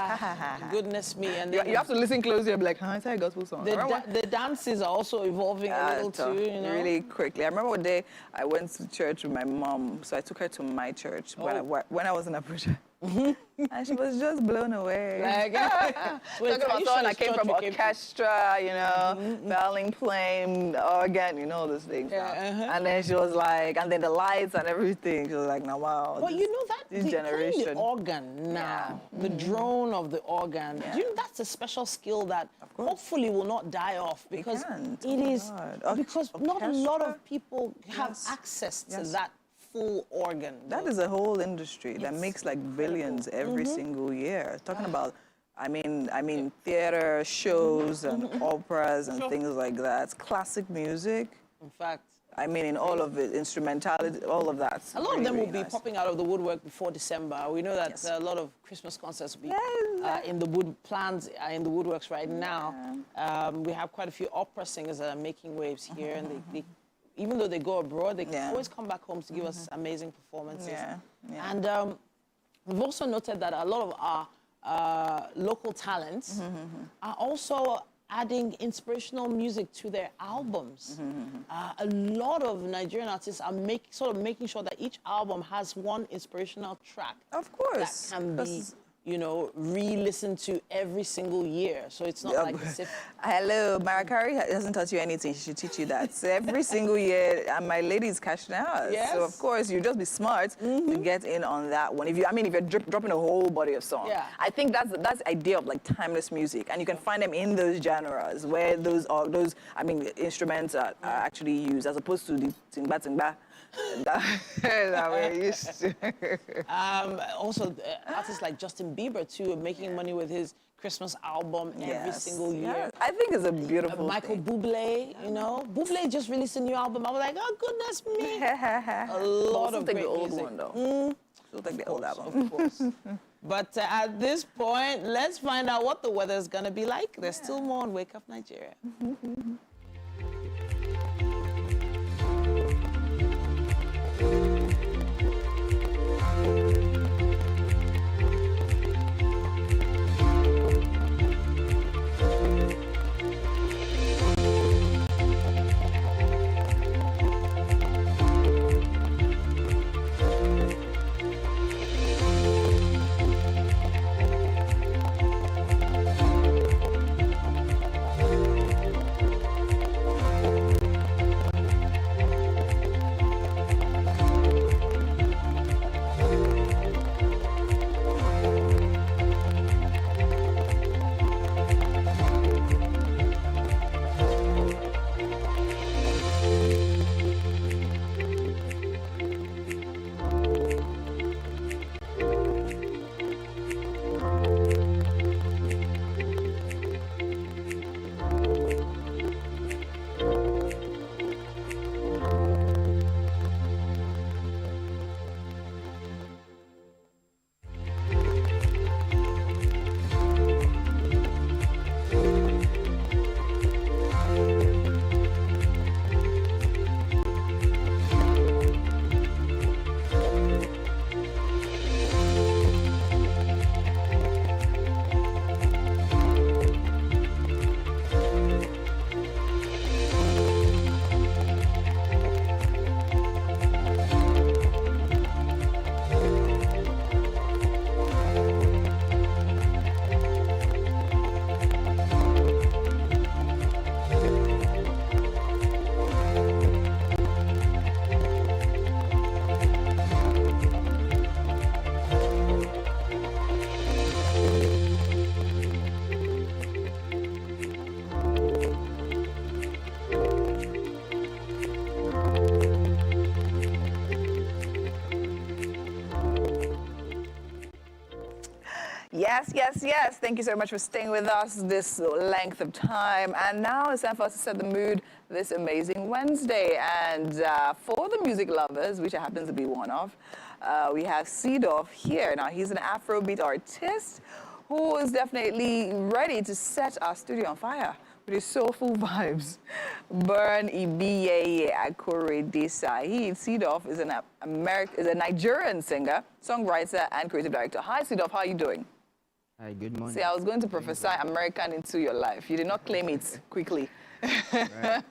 Goodness me. And you have to listen closely and be like, it's a gospel song. The dances are also evolving a little too, you know? Really quickly. I remember one day I went to church with my mom, so I took her to my church when I was in Abuja. And she was just blown away. Like, talking about someone that came from orchestra, you know, violin playing, organ, you know, those things. And then she was like, and then the lights and everything. She was like, now, wow. But you know that this generation. The organ now, the drone of the organ, do you know that's a special skill that hopefully will not die off, because it is, because not a lot of people have access to that full organ. That is a whole industry that makes like billions every single year. Talking about, I mean, theater shows and operas and things like that. It's classic music. In fact, I mean, in all of it, instrumentality, all of that. A lot of them will be popping out of the woodwork before December. We know that a lot of Christmas concerts will be in the in the woodworks right now. We have quite a few opera singers that are making waves here, and they even though they go abroad, they can always come back home to give us amazing performances. And we've also noted that a lot of our local talents are also adding inspirational music to their albums. A lot of Nigerian artists are making sure that each album has one inspirational track. Of course. That can be, you know, re-listened to every single year. So it's not like as if... Hello, Mariah Carey hasn't taught you anything. She should teach you that. So every single year, and my lady is cashing out. Yes. So of course, you just be smart to get in on that one. If you're dropping a whole body of song. I think that's the idea of like timeless music, and you can find them in those genres where those instruments are actually used, as opposed to the tingba that we're used to. Also, artists like Justin Bieber too are making money with his Christmas album every single year. I think it's a beautiful Michael Bublé, you know. Bublé just released a new album. I was like, oh, goodness me. A lot of great the old music. one, though. Still take the old album. Of course. But at this point, let's find out what the weather is going to be like. There's still more on Wake Up Nigeria. Yes, yes, yes. Thank you so much for staying with us this length of time. And now it's time for us to set the mood this amazing Wednesday. And for the music lovers, which happens to be one of, we have Seedorf here. Now, he's an Afrobeat artist who is definitely ready to set our studio on fire with his soulful vibes. Burn Ibiyeye Akorede Saheed. Seedorf is is a Nigerian singer, songwriter, and creative director. Hi, Seedorf. How are you doing? Hi, good morning. See, I was going to prophesy American into your life. You did not claim it quickly. Right.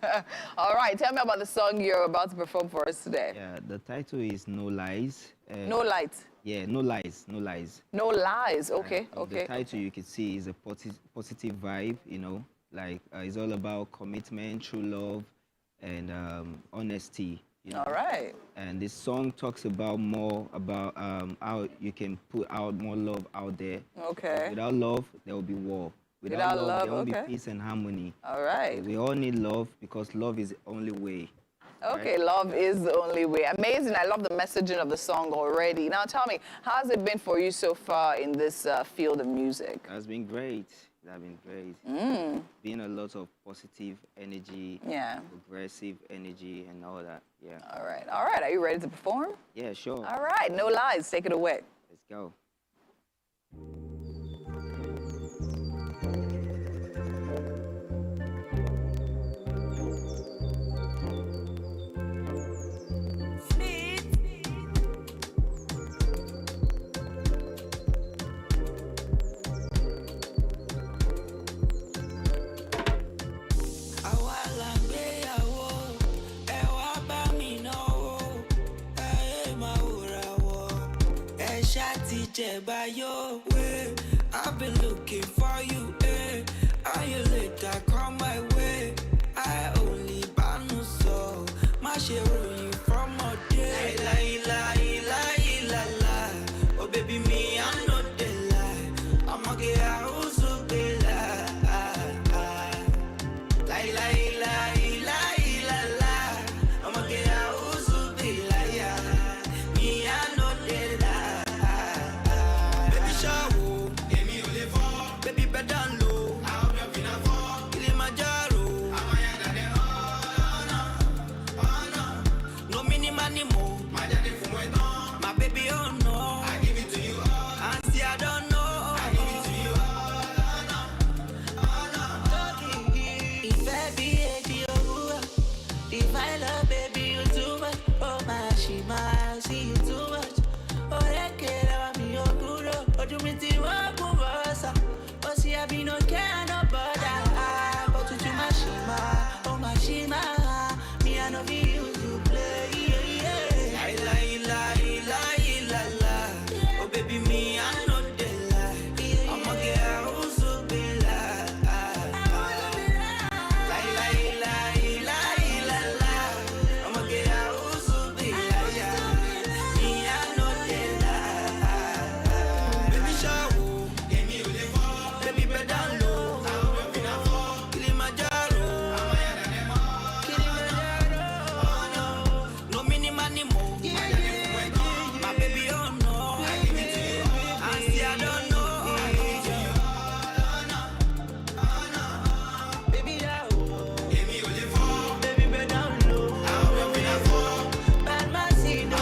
All right, tell me about the song you're about to perform for us today. Yeah, the title is No Lies. No Light. Yeah, No Lies, No Lies. No Lies, okay, okay. The title you can see is a positive vibe, you know, like it's all about commitment, true love, and honesty. You know? All right. And this song talks about more about how you can put out more love out there. Okay. Without love, there will be war. Without love, there will okay. be peace and harmony. All right. So we all need love because love is the only way. Okay, right? love is the only way. Amazing. I love the messaging of the song already. Now tell me, how has it been for you so far in this field of music? It has been great. It has been great. Been a lot of positive energy, progressive energy, and all that. Yeah. All right. All right. Are you ready to perform? Yeah, sure. All right. No Lies. Take it away. Let's go. I've been looking for you, eh? Are you later come my way? I only banu so my share you from a day. La. Oh baby, me I'm not the lie. I'ma get out so be la. I'ma get out so be la. Me I'm not the lie. Baby show, baby better low. Kilimanjaro, no mini money more. My baby, oh no, I give it to you all. And see I don't know, I give it to you all. If I be oh, if I love baby you too much, oh my shima, I see you too much. Oh I care me oh good, oh do me ti wa kubosa. Oh see I be no care no bother, but you my shima, oh my shima, me I no be you to play. Oh baby, me I know the lie. I'ma get out so be lie. I'ma get out so be lie. Me I know the lie. Baby show, baby better low. Kilimanjaro, no mini money more. My baby, oh no, I give it to you. I see I don't know. Baby, baby, better down low. Bad man, see no.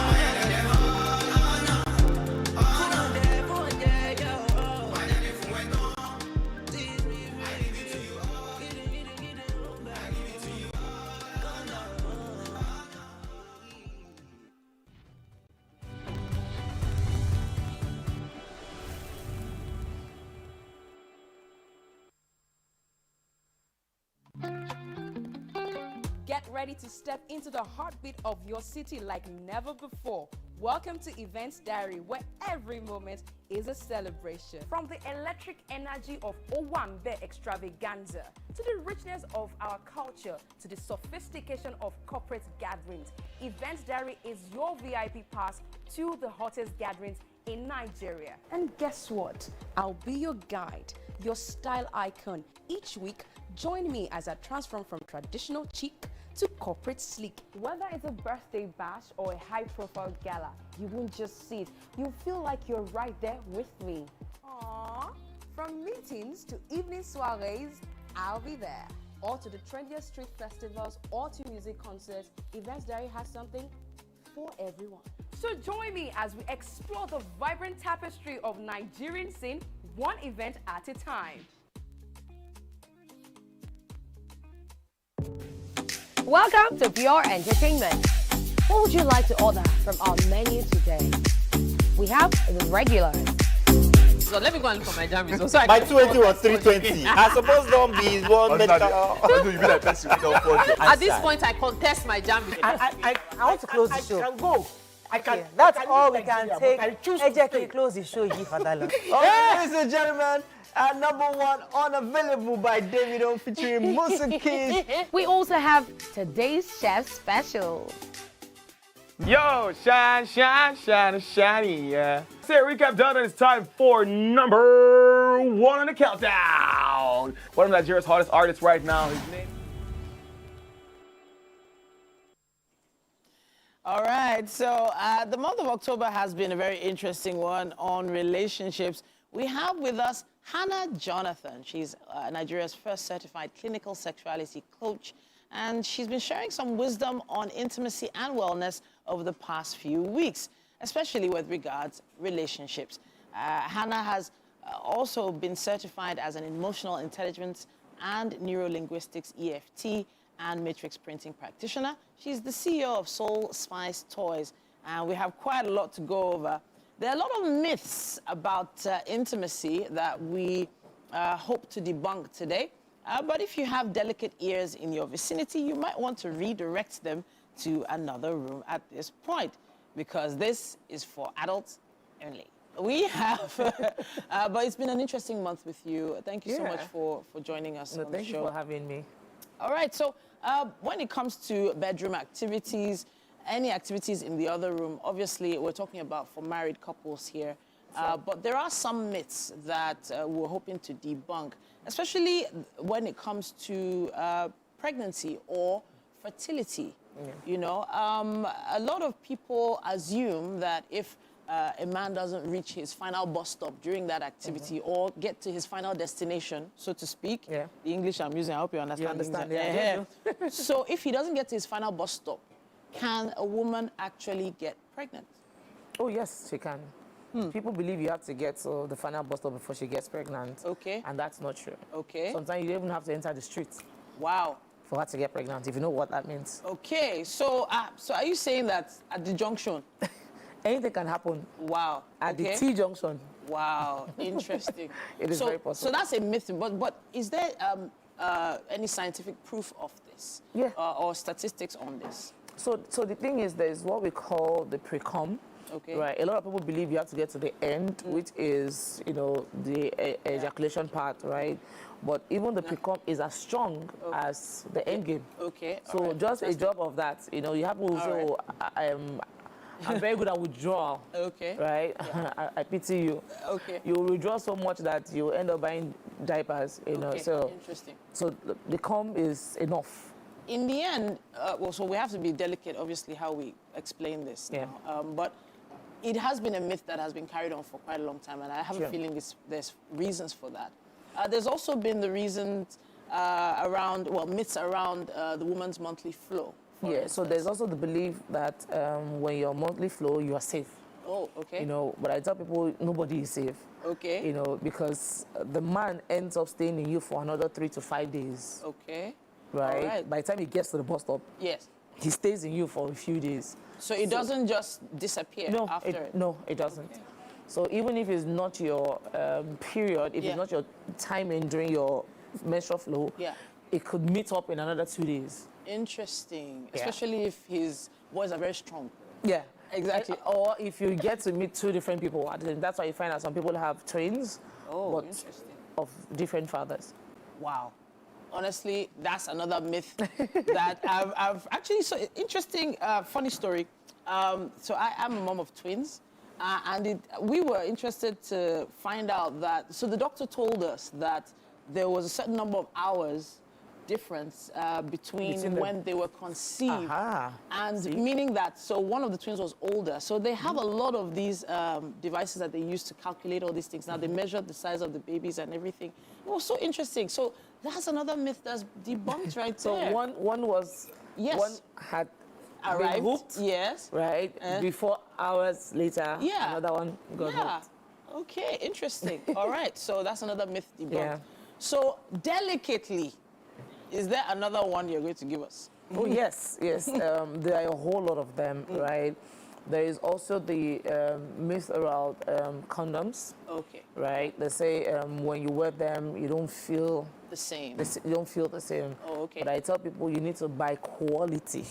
Get ready to step into the heartbeat of your city like never before. Welcome to Events Diary, where every moment is a celebration. From the electric energy of Owambe extravaganza, to the richness of our culture, to the sophistication of corporate gatherings, Events Diary is your VIP pass to the hottest gatherings in Nigeria. And guess what? I'll be your guide, your style icon. Each week, join me as I transform from traditional chic to corporate sleek. Whether it's a birthday bash or a high-profile gala, you won't just see it. You'll feel like you're right there with me. Aww. From meetings to evening soirees, I'll be there. Or to the trendiest street festivals or to music concerts, Events Diary has something for everyone. So join me as we explore the vibrant tapestry of Nigerian scene, one event at a time. Welcome to Pure Entertainment. What would you like to order from our menu today? We have the regulars. So let me go and look for my jammies. So My 280 was 320. I suppose don't be one medical. At this point, I contest my jammies. I want to close the show. I can go. I can. That's all we can take. Ejeki, close the show, you for that long. Ladies and gentlemen, #1 unavailable by Davido featuring Musa Keys. We also have today's chef special. Yo, shiny, yeah. Say recap done, and it's time for #1 on the countdown. One of Nigeria's hottest artists right now. His name. All right, so the month of October has been a very interesting one on relationships. We have with us Hannah Jonathan. She's Nigeria's first certified clinical sexuality coach, and she's been sharing some wisdom on intimacy and wellness over the past few weeks, especially with regards relationships. Hannah has also been certified as an emotional intelligence and neurolinguistics EFT and matrix printing practitioner. She's the CEO of Soul Spice Toys, and we have quite a lot to go over. There are a lot of myths about intimacy that we hope to debunk today. But if you have delicate ears in your vicinity, you might want to redirect them to another room at this point, because this is for adults only. We have, but it's been an interesting month with you. Thank you so much for joining us on the show. Thank you for having me. All right, so when it comes to bedroom activities, any activities in the other room, obviously we're talking about for married couples here, but there are some myths that we're hoping to debunk, especially when it comes to pregnancy or fertility. You know, a lot of people assume that if a man doesn't reach his final bus stop during that activity or get to his final destination, so to speak, the English I'm using, I hope you understand. So if he doesn't get to his final bus stop, can a woman actually get pregnant? Oh, yes, she can. People believe you have to get to the final bus stop before she gets pregnant. Okay. And that's not true. Okay. Sometimes you don't even have to enter the street. Wow. For her to get pregnant, if you know what that means. Okay, so so are you saying that at the junction? Anything can happen. Wow. At the T-junction. Wow, interesting. It is very possible. So that's a myth, but is there any scientific proof of this? Yeah. Or statistics on this? So the thing is, there's what we call the pre-com. Okay. Right. A lot of people believe you have to get to the end, which is, you know, the ejaculation part, right? But even the pre-com is as strong as the end game. Okay. So just a job of that, you know, you have to also, I'm very good at withdrawal. Okay. Right? Yeah. I pity you. Okay. You withdraw so much that you end up buying diapers, you know. So interesting. So the com is enough. In the end, well, so we have to be delicate, obviously, how we explain this. Yeah. But it has been a myth that has been carried on for quite a long time, and I have a feeling there's reasons for that. There's also been the reasons around, well, myths around the woman's monthly flow. Yeah, so there's also the belief that when you're monthly flow, you are safe. Oh, okay. You know, but I tell people nobody is safe. Okay. You know, because the man ends up staying in you for another 3 to 5 days. Okay. Right? All right. By the time he gets to the bus stop, yes, he stays in you for a few days. So it doesn't just disappear after it? No, it doesn't. Okay. So even if it's not your period, if it's not your timing during your menstrual flow, it could meet up in another 2 days. Interesting. Especially if his boys are very strong. Yeah. Exactly. Or if you get to meet 2 different people, that's why you find out some people have twins, but of different fathers. Wow. Honestly, that's another myth that I've actually, so interesting, funny story. So I'm a mom of twins, and we were interested to find out that, so the doctor told us that there was a certain number of hours difference between when they were conceived. And See? meaning that, so one of the twins was older. So they have a lot of these devices that they use to calculate all these things. Now they measured the size of the babies and everything. It was so interesting. So that's another myth that's debunked right there. So one was, one had arrived, been hooked, yes, right? Before hours later, another one got hooked. Okay, interesting. All right, so that's another myth debunked. Yeah. So delicately, is there another one you're going to give us? Oh, yes, yes. There are a whole lot of them, right? There is also the myth around condoms. Okay. Right? They say when you wear them, you don't feel the same. You don't feel the same. Oh, okay. But I tell people you need to buy quality.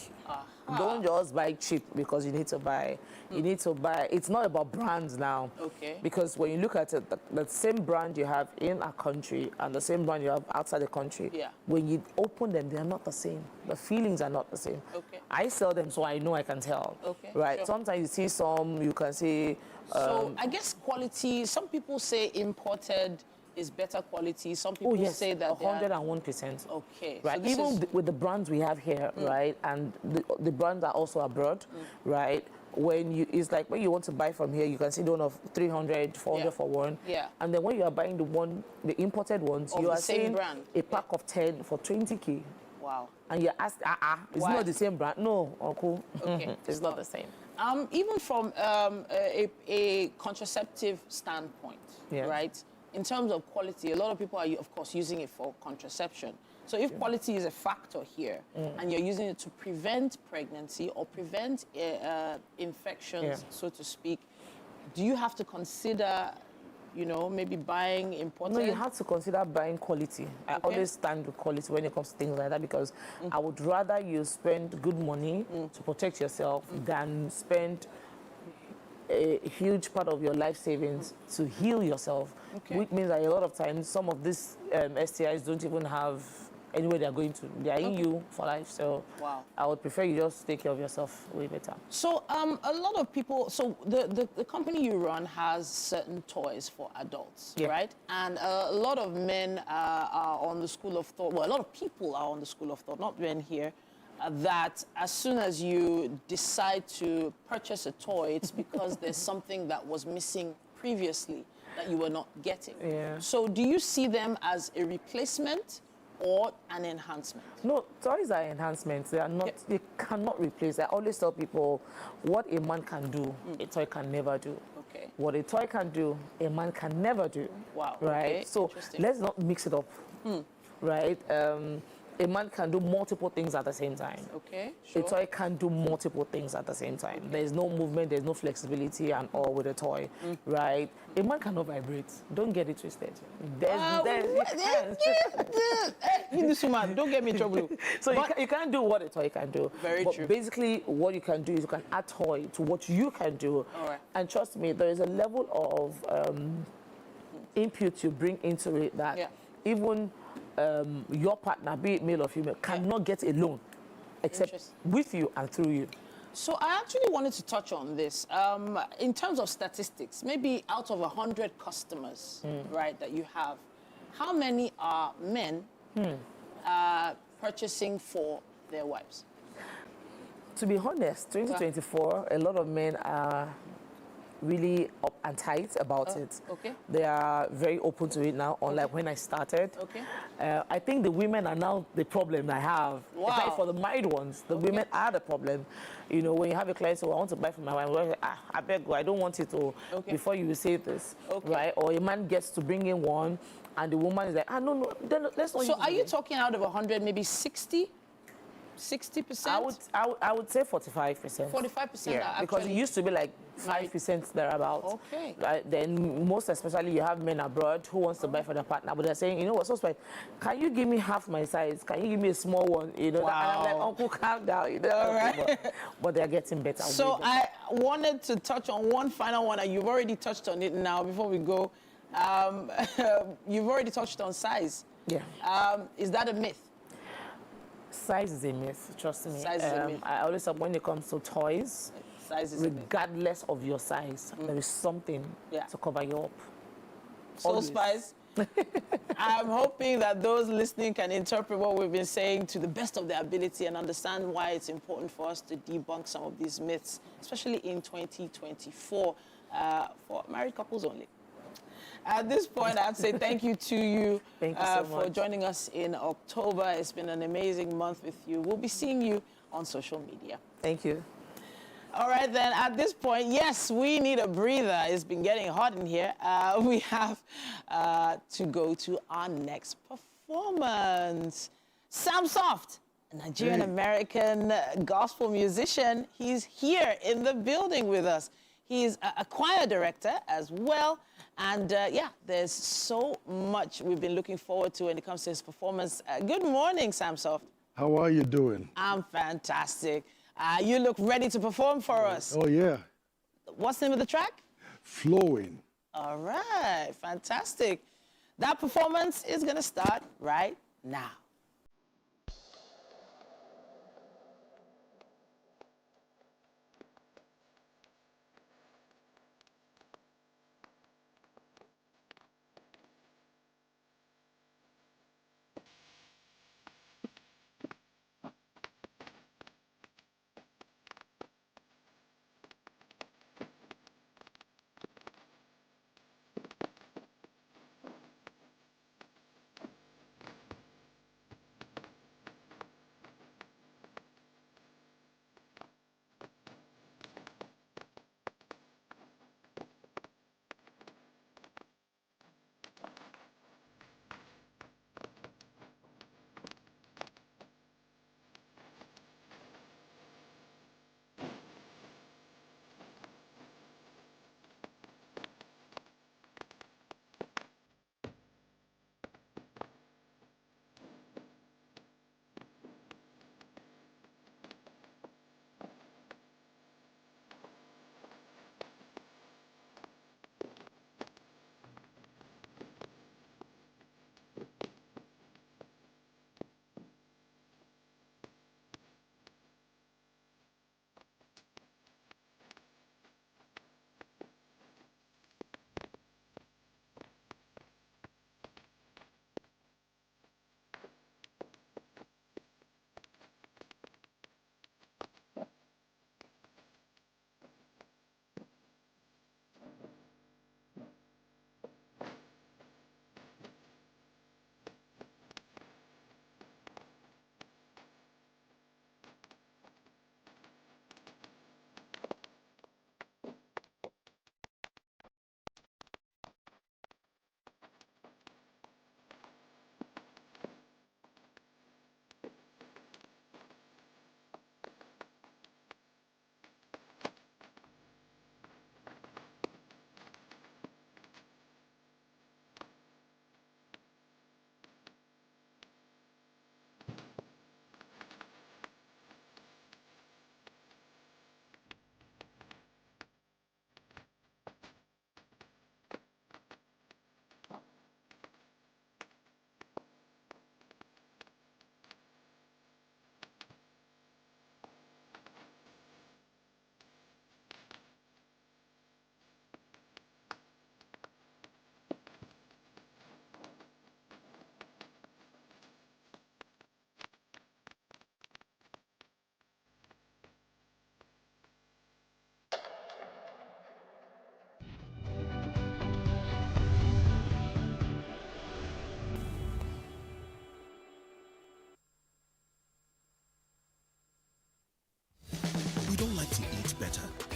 Don't just buy cheap because you need to buy. You need to buy. It's not about brands now. Okay. Because when you look at it, the same brand you have in a country and the same brand you have outside the country, when you open them, they are not the same. The feelings are not the same. Okay. I sell them so I know I can tell. Okay. Right. Sure. Sometimes you see some, you can see. So I guess quality. Some people say imported is better quality. Some people say that 101%. Okay. Right. So Even with the brands we have here, right, and the brands are also abroad, right. When you, it's like when you want to buy from here, you can see the one of 300, 400 for one. Yeah. And then when you are buying the imported ones, Of you the are same seeing brand. a pack of 10 for 20K. Wow. And you're asked, it's Why? not the same brand. No, uncle. Okay. It's not the same. Even from a contraceptive standpoint, right? In terms of quality, a lot of people are, of course, using it for contraception. So if quality is a factor here, and you're using it to prevent pregnancy or prevent infections, so to speak, do you have to consider, you know, maybe buying imported? No, you have to consider buying quality. I always stand with quality when it comes to things like that because I would rather you spend good money to protect yourself than spend a huge part of your life savings to heal yourself, which means that a lot of times some of these STIs don't even have anywhere they're going to. They are in you for life. So I would prefer you just take care of yourself way better. So a lot of people, so the company you run has certain toys for adults, right? And a lot of men are on the school of thought, well, a lot of people are on the school of thought, not men here, that as soon as you decide to purchase a toy, it's because there's something that was missing previously that you were not getting. So do you see them as a replacement or an enhancement? No, toys are enhancements. They are not. They cannot replace. I always tell people, what a man can do, a toy can never do. Okay. What a toy can do, a man can never do. Wow. Right. Okay. So let's not mix it up. Right. A man can do multiple things at the same time. Okay. A toy can do multiple things at the same time. There's no movement, there's no flexibility and all with a toy, right? A man cannot vibrate. Don't get it twisted. This woman, don't get me in trouble. So you can't do what a toy can do. Very but true. Basically, what you can do is you can add toy to what you can do. All right. And trust me, there is a level of input you bring into it that even your partner, be it male or female, cannot get alone, except with you and through you. So I actually wanted to touch on this. In terms of statistics, maybe out of 100 customers, right, that you have, how many are men purchasing for their wives? To be honest, 2024, a lot of men are really up and tight about it. Okay. They are very open to it now, unlike when I started. Okay. I think the women are now the problem I have. Wow. It's like for the married ones, the women are the problem. You know, when you have a client say, I want to buy from my wife, I beg you, I don't want it to, before you will say this, right? Or a man gets to bring in one, and the woman is like, no, then let's not use So are it you again. talking out of 100, maybe 60? 60%? I would say 45%. 45%. Yeah, because it used to be like 5% thereabouts. Okay. Right? Then most especially you have men abroad who wants to buy for their partner, but they're saying, you know what, so can you give me half my size? Can you give me a small one? You know, and I'm like, Uncle, calm down. You know, All right. but they're getting better. So I wanted to touch on one final one, and you've already touched on it now. Before we go, you've already touched on size. Yeah. Is that a myth? Size is a myth, trust me. Size is a myth. I always say when it comes to toys, size is regardless of your size, there is something to cover you up. Soul Spice, I'm hoping that those listening can interpret what we've been saying to the best of their ability and understand why it's important for us to debunk some of these myths, especially in 2024 for married couples only. At this point, I'd say thank you to you, for joining us in October. It's been an amazing month with you. We'll be seeing you on social media. Thank you. All right, then, at this point, yes, we need a breather. It's been getting hot in here. We have to go to our next performance. Sam Soft, a Nigerian-American gospel musician. He's here in the building with us. He's a choir director as well. And yeah, there's so much we've been looking forward to when it comes to his performance. Good morning, Sam Soft. How are you doing? I'm fantastic. You look ready to perform for us. Oh, yeah. What's the name of the track? Flowing. All right, fantastic. That performance is going to start right now.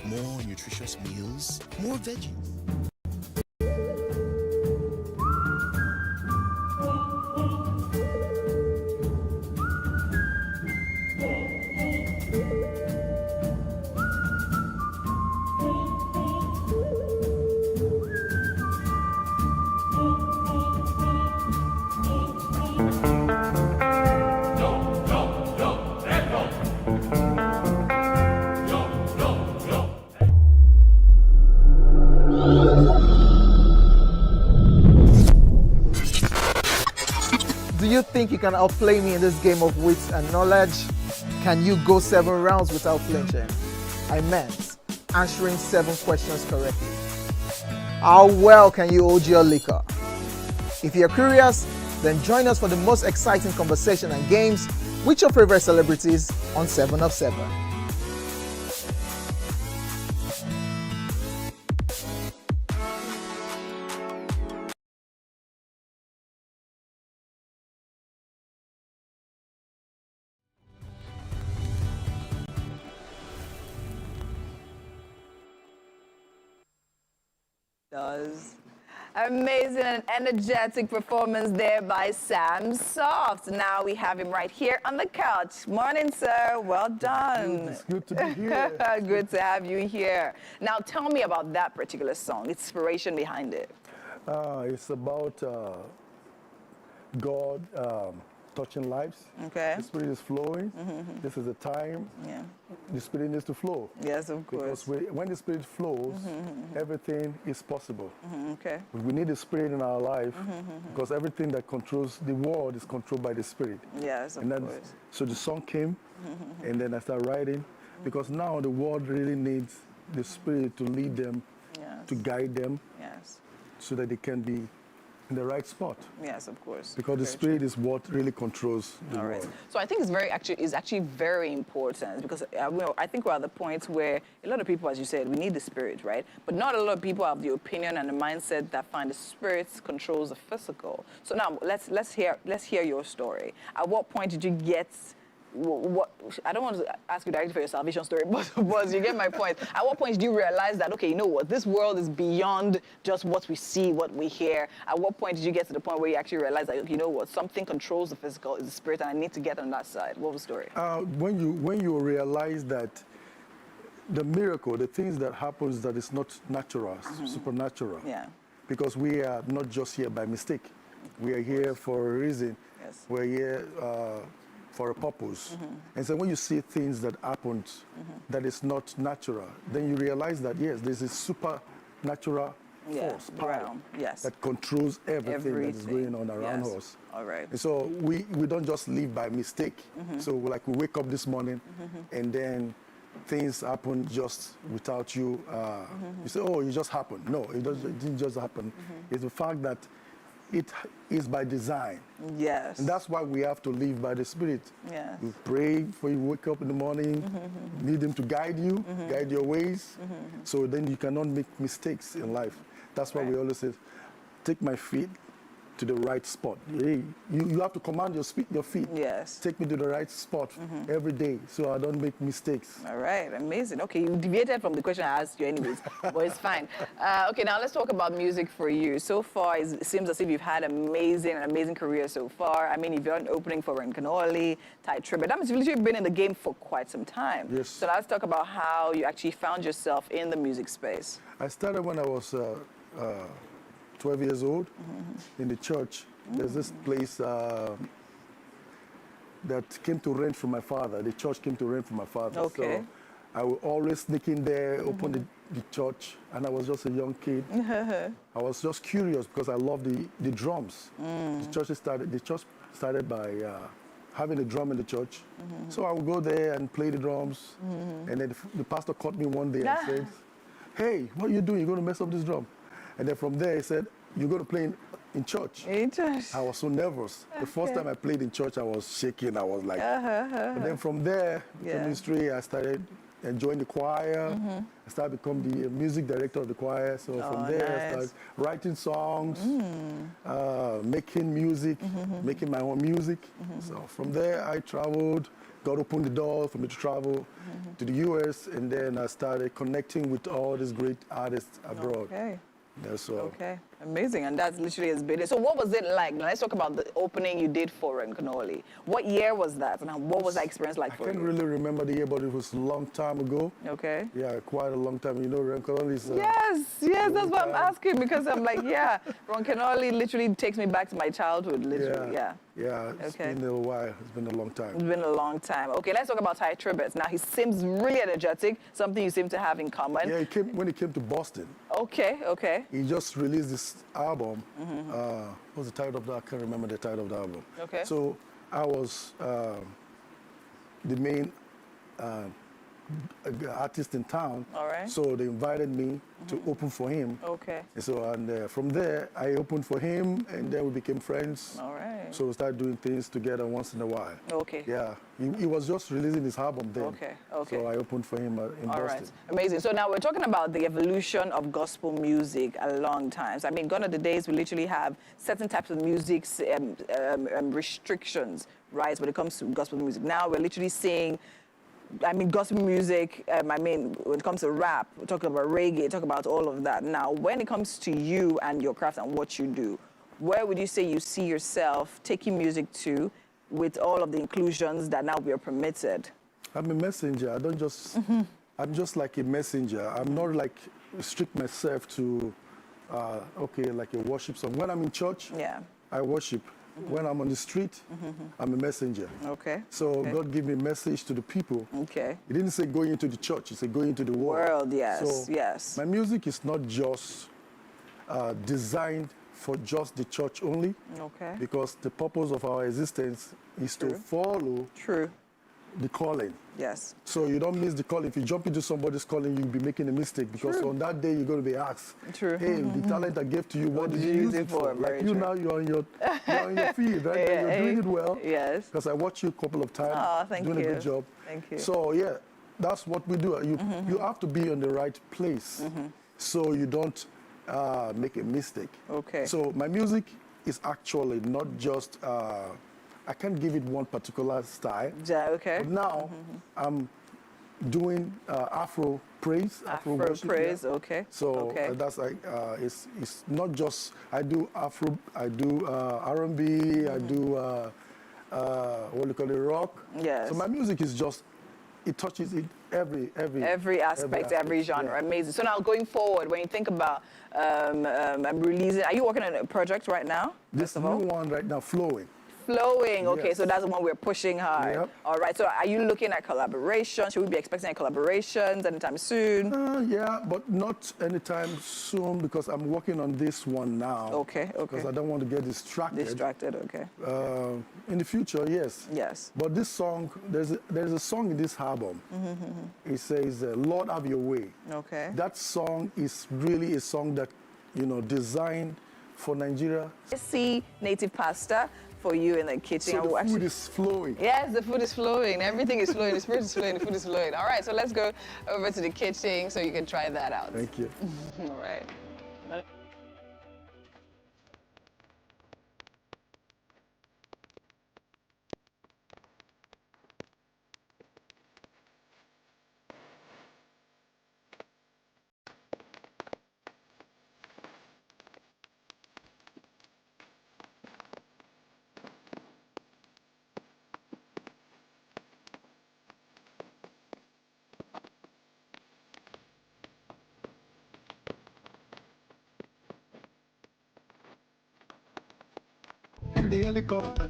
More nutritious meals, more veggies. Do you think you can outplay me in this game of wits and knowledge? Can you go 7 rounds without flinching? I meant answering 7 questions correctly. How well can you hold your liquor? If you're curious, then join us for the most exciting conversation and games with your favorite celebrities on 7 of 7. Does. Amazing and energetic performance there by Sam Soft. Now we have him right here on the couch. Morning, sir. Well done. It's good to be here. Good to have you here. Now tell me about that particular song, inspiration behind it. It's about God touching lives. Okay. The Spirit is flowing. This is the time. Yeah. The Spirit needs to flow. Yes, of course. Because when the Spirit flows, everything is possible. Okay. We need the Spirit in our life because everything that controls the world is controlled by the Spirit. Yes, of course. So the song came, and then I started writing because now the world really needs the Spirit to lead them, to guide them, so that they can be in the right spot. Yes, of course. Because the Spirit is what really controls the world. So I think it's actually very important because I think we're at the point where a lot of people, as you said, we need the Spirit, right? But not a lot of people have the opinion and the mindset that find the Spirit controls the physical. So now let's hear your story. At what point did you get? I don't want to ask you directly for your salvation story, but you get my point. At what point did you realize that, okay, you know what, this world is beyond just what we see, what we hear? At what point did you get to the point where you actually realized that, you know what, something controls the physical, is the Spirit, and I need to get on that side? What was the story? When you realize that the miracle, the things that happens that is not natural, supernatural. Yeah. Because we are not just here by mistake. We are here for a reason. Yes. We're here for a purpose. And so when you see things that happened that is not natural, then you realize that, yes, there's a supernatural force, power, that controls everything that is going on around us. All right. And so we don't just live by mistake. So like we wake up this morning and then things happen just without you. You say, oh, it just happened. No, it didn't just happen. It's the fact that it is by design. Yes. And that's why we have to live by the Spirit. Yes. You pray before you wake up in the morning, need Him to guide you, guide your ways, so then you cannot make mistakes in life. That's why we always say, take my feet to the right spot. Hey, you have to command your feet. Yes. Take me to the right spot every day so I don't make mistakes. All right, amazing. Okay, you deviated from the question I asked you anyways, but it's fine. Okay, now let's talk about music for you. So far, it seems as if you've had an amazing career so far. I mean, you've got an opening for Renkanoli, Ty Tribbett. That means you've literally been in the game for quite some time. Yes. So let's talk about how you actually found yourself in the music space. I started when I was 12 years old in the church. There's this place that came to rent from my father. The church came to rent from my father. Okay. So I would always sneak in there, open the church, and I was just a young kid. I was just curious because I loved the drums. The church started by having a drum in the church. So I would go there and play the drums. And then the pastor caught me one day and said, hey, what are you doing? You're going to mess up this drum. And then from there, he said, you're going to play in church. In church. I was so nervous. The first time I played in church, I was shaking. I was like, but then from there, the ministry, I started enjoying the choir. I started becoming the music director of the choir. So from there, I started writing songs, making music, making my own music. So from there, I traveled. God opened the door for me to travel to the U.S., and then I started connecting with all these great artists abroad. Okay. Yeah, so. Okay, amazing, and that's literally has been it. So what was it like? Now let's talk about the opening you did for Renkanoli. What year was that, and what was that experience like for you? I can't really remember the year, but it was a long time ago. Okay. Yeah, quite a long time. You know, Renkanoli is... yes, that's what I'm asking, because I'm like, yeah, Renkanoli literally takes me back to my childhood, literally, Yeah, it's been a while. It's been a long time. It's been a long time. Okay, let's talk about Ty Tribbett. Now, he seems really energetic, something you seem to have in common. Yeah, when he came to Boston. Okay. He just released this album. What's the title of that? I can't remember the title of the album. Okay. So I was the main artist in town. All right. So they invited me to open for him. Okay. And so, from there, I opened for him, and then we became friends. All right. So we started doing things together once in a while. Okay. Yeah. He was just releasing his album then. Okay. Okay. So I opened for him in All Boston. right. Amazing. So now we're talking about the evolution of gospel music a long times. I mean, gone are the days we literally have certain types of music restrictions, right, when it comes to gospel music. Now we're literally seeing, I mean, gospel music, when it comes to rap, we're talking about reggae, talk about all of that. Now, when it comes to you and your craft and what you do, where would you say you see yourself taking music to with all of the inclusions that now we are permitted? I'm a messenger. I don't just, I'm just like a messenger. I'm not like restrict myself to, like a worship song. When I'm in church, I worship. When I'm on the street, I'm a messenger. Okay. So God gave me a message to the people. Okay. He didn't say going into the church, he said going into the world. Yes, so yes. My music is not just designed for just the church only. Okay. Because the purpose of our existence is to follow the calling. Yes. So you don't miss the calling. If you jump into somebody's calling, you'll be making a mistake because on that day you're going to be asked, hey, the talent I gave to you, what did you use it for? Like you now, you're on your field, right? And you're doing it well. Yes. Because I watched you a couple of times. Oh, thank doing you. a good job. Thank you. So yeah, that's what we do. You have to be in the right place so you don't make a mistake. Okay. So my music is actually not just I can't give it one particular style. Yeah, okay. But now I'm doing Afro praise, Afro worship, praise, okay. So that's like it's not just I do Afro, I do R&B, I do what do you call it, rock. Yes. So my music is just it touches it every aspect, every genre. Yeah. Amazing. So now going forward, when you think about releasing, are you working on a project right now? This new one right now, Flowing. Flowing, okay, so that's the one we're pushing hard. Yep. All right, so are you looking at collaboration? Should we be expecting any collaborations anytime soon? Yeah, but not anytime soon because I'm working on this one now. Okay, okay. Because I don't want to get distracted. Distracted, okay. In the future, yes. Yes. But this song, there's a song in this album. It says, Lord, have your way. Okay. That song is really a song that, designed for Nigeria. I see native pasta for you in the kitchen. So the food is flowing. Yes, the food is flowing. Everything is flowing. The spirit is flowing. The food is flowing. All right, so let's go over to the kitchen so you can try that out. Thank you. All right. The helicopter.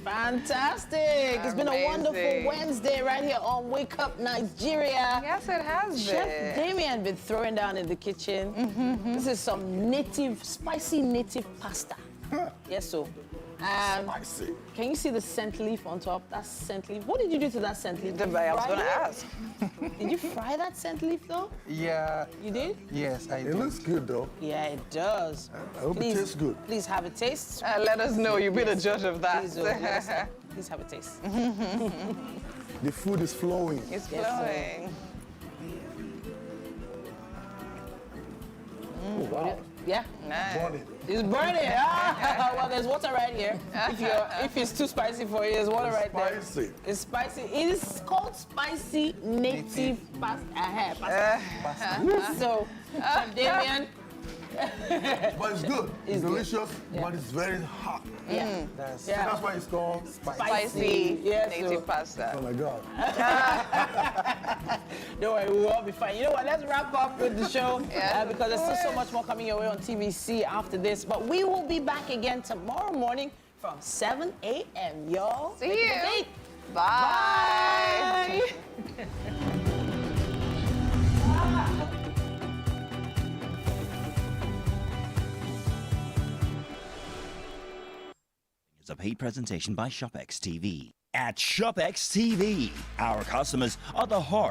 Fantastic. It's been a wonderful Wednesday right here on Wake Up Nigeria. Yes, it has been. Chef Damien been throwing down in the kitchen. This is some spicy native pasta. Yes, so. Spicy. Can you see the scent leaf on top? That's scent leaf. What did you do to that scent leaf? I was going to ask. Did you fry that scent leaf though? Yeah. You did? Yes, I did. It looks good though. Yeah, it does. I hope it tastes good. Please have a taste. Let us know. You'll be the judge of that. Please have a taste. The food is flowing. It's flowing. Oh, wow. Yeah. Nice. Burning. It's burning. Well, there's water right here. If it's too spicy for you, there's water right there. Spicy. It's spicy. It is called spicy native pasta. So, Chef Damien. But it's good. It's delicious, but it's very hot. Yeah. That's why it's called Spicy native pasta. Oh my God. Don't worry, we'll all be fine. You know what? Let's wrap up with the show because there's still so much more coming your way on TVC after this. But we will be back again tomorrow morning from 7 a.m. Y'all. See you. Bye. It's a paid presentation by ShopX TV. at ShopX TV. Our customers are the heart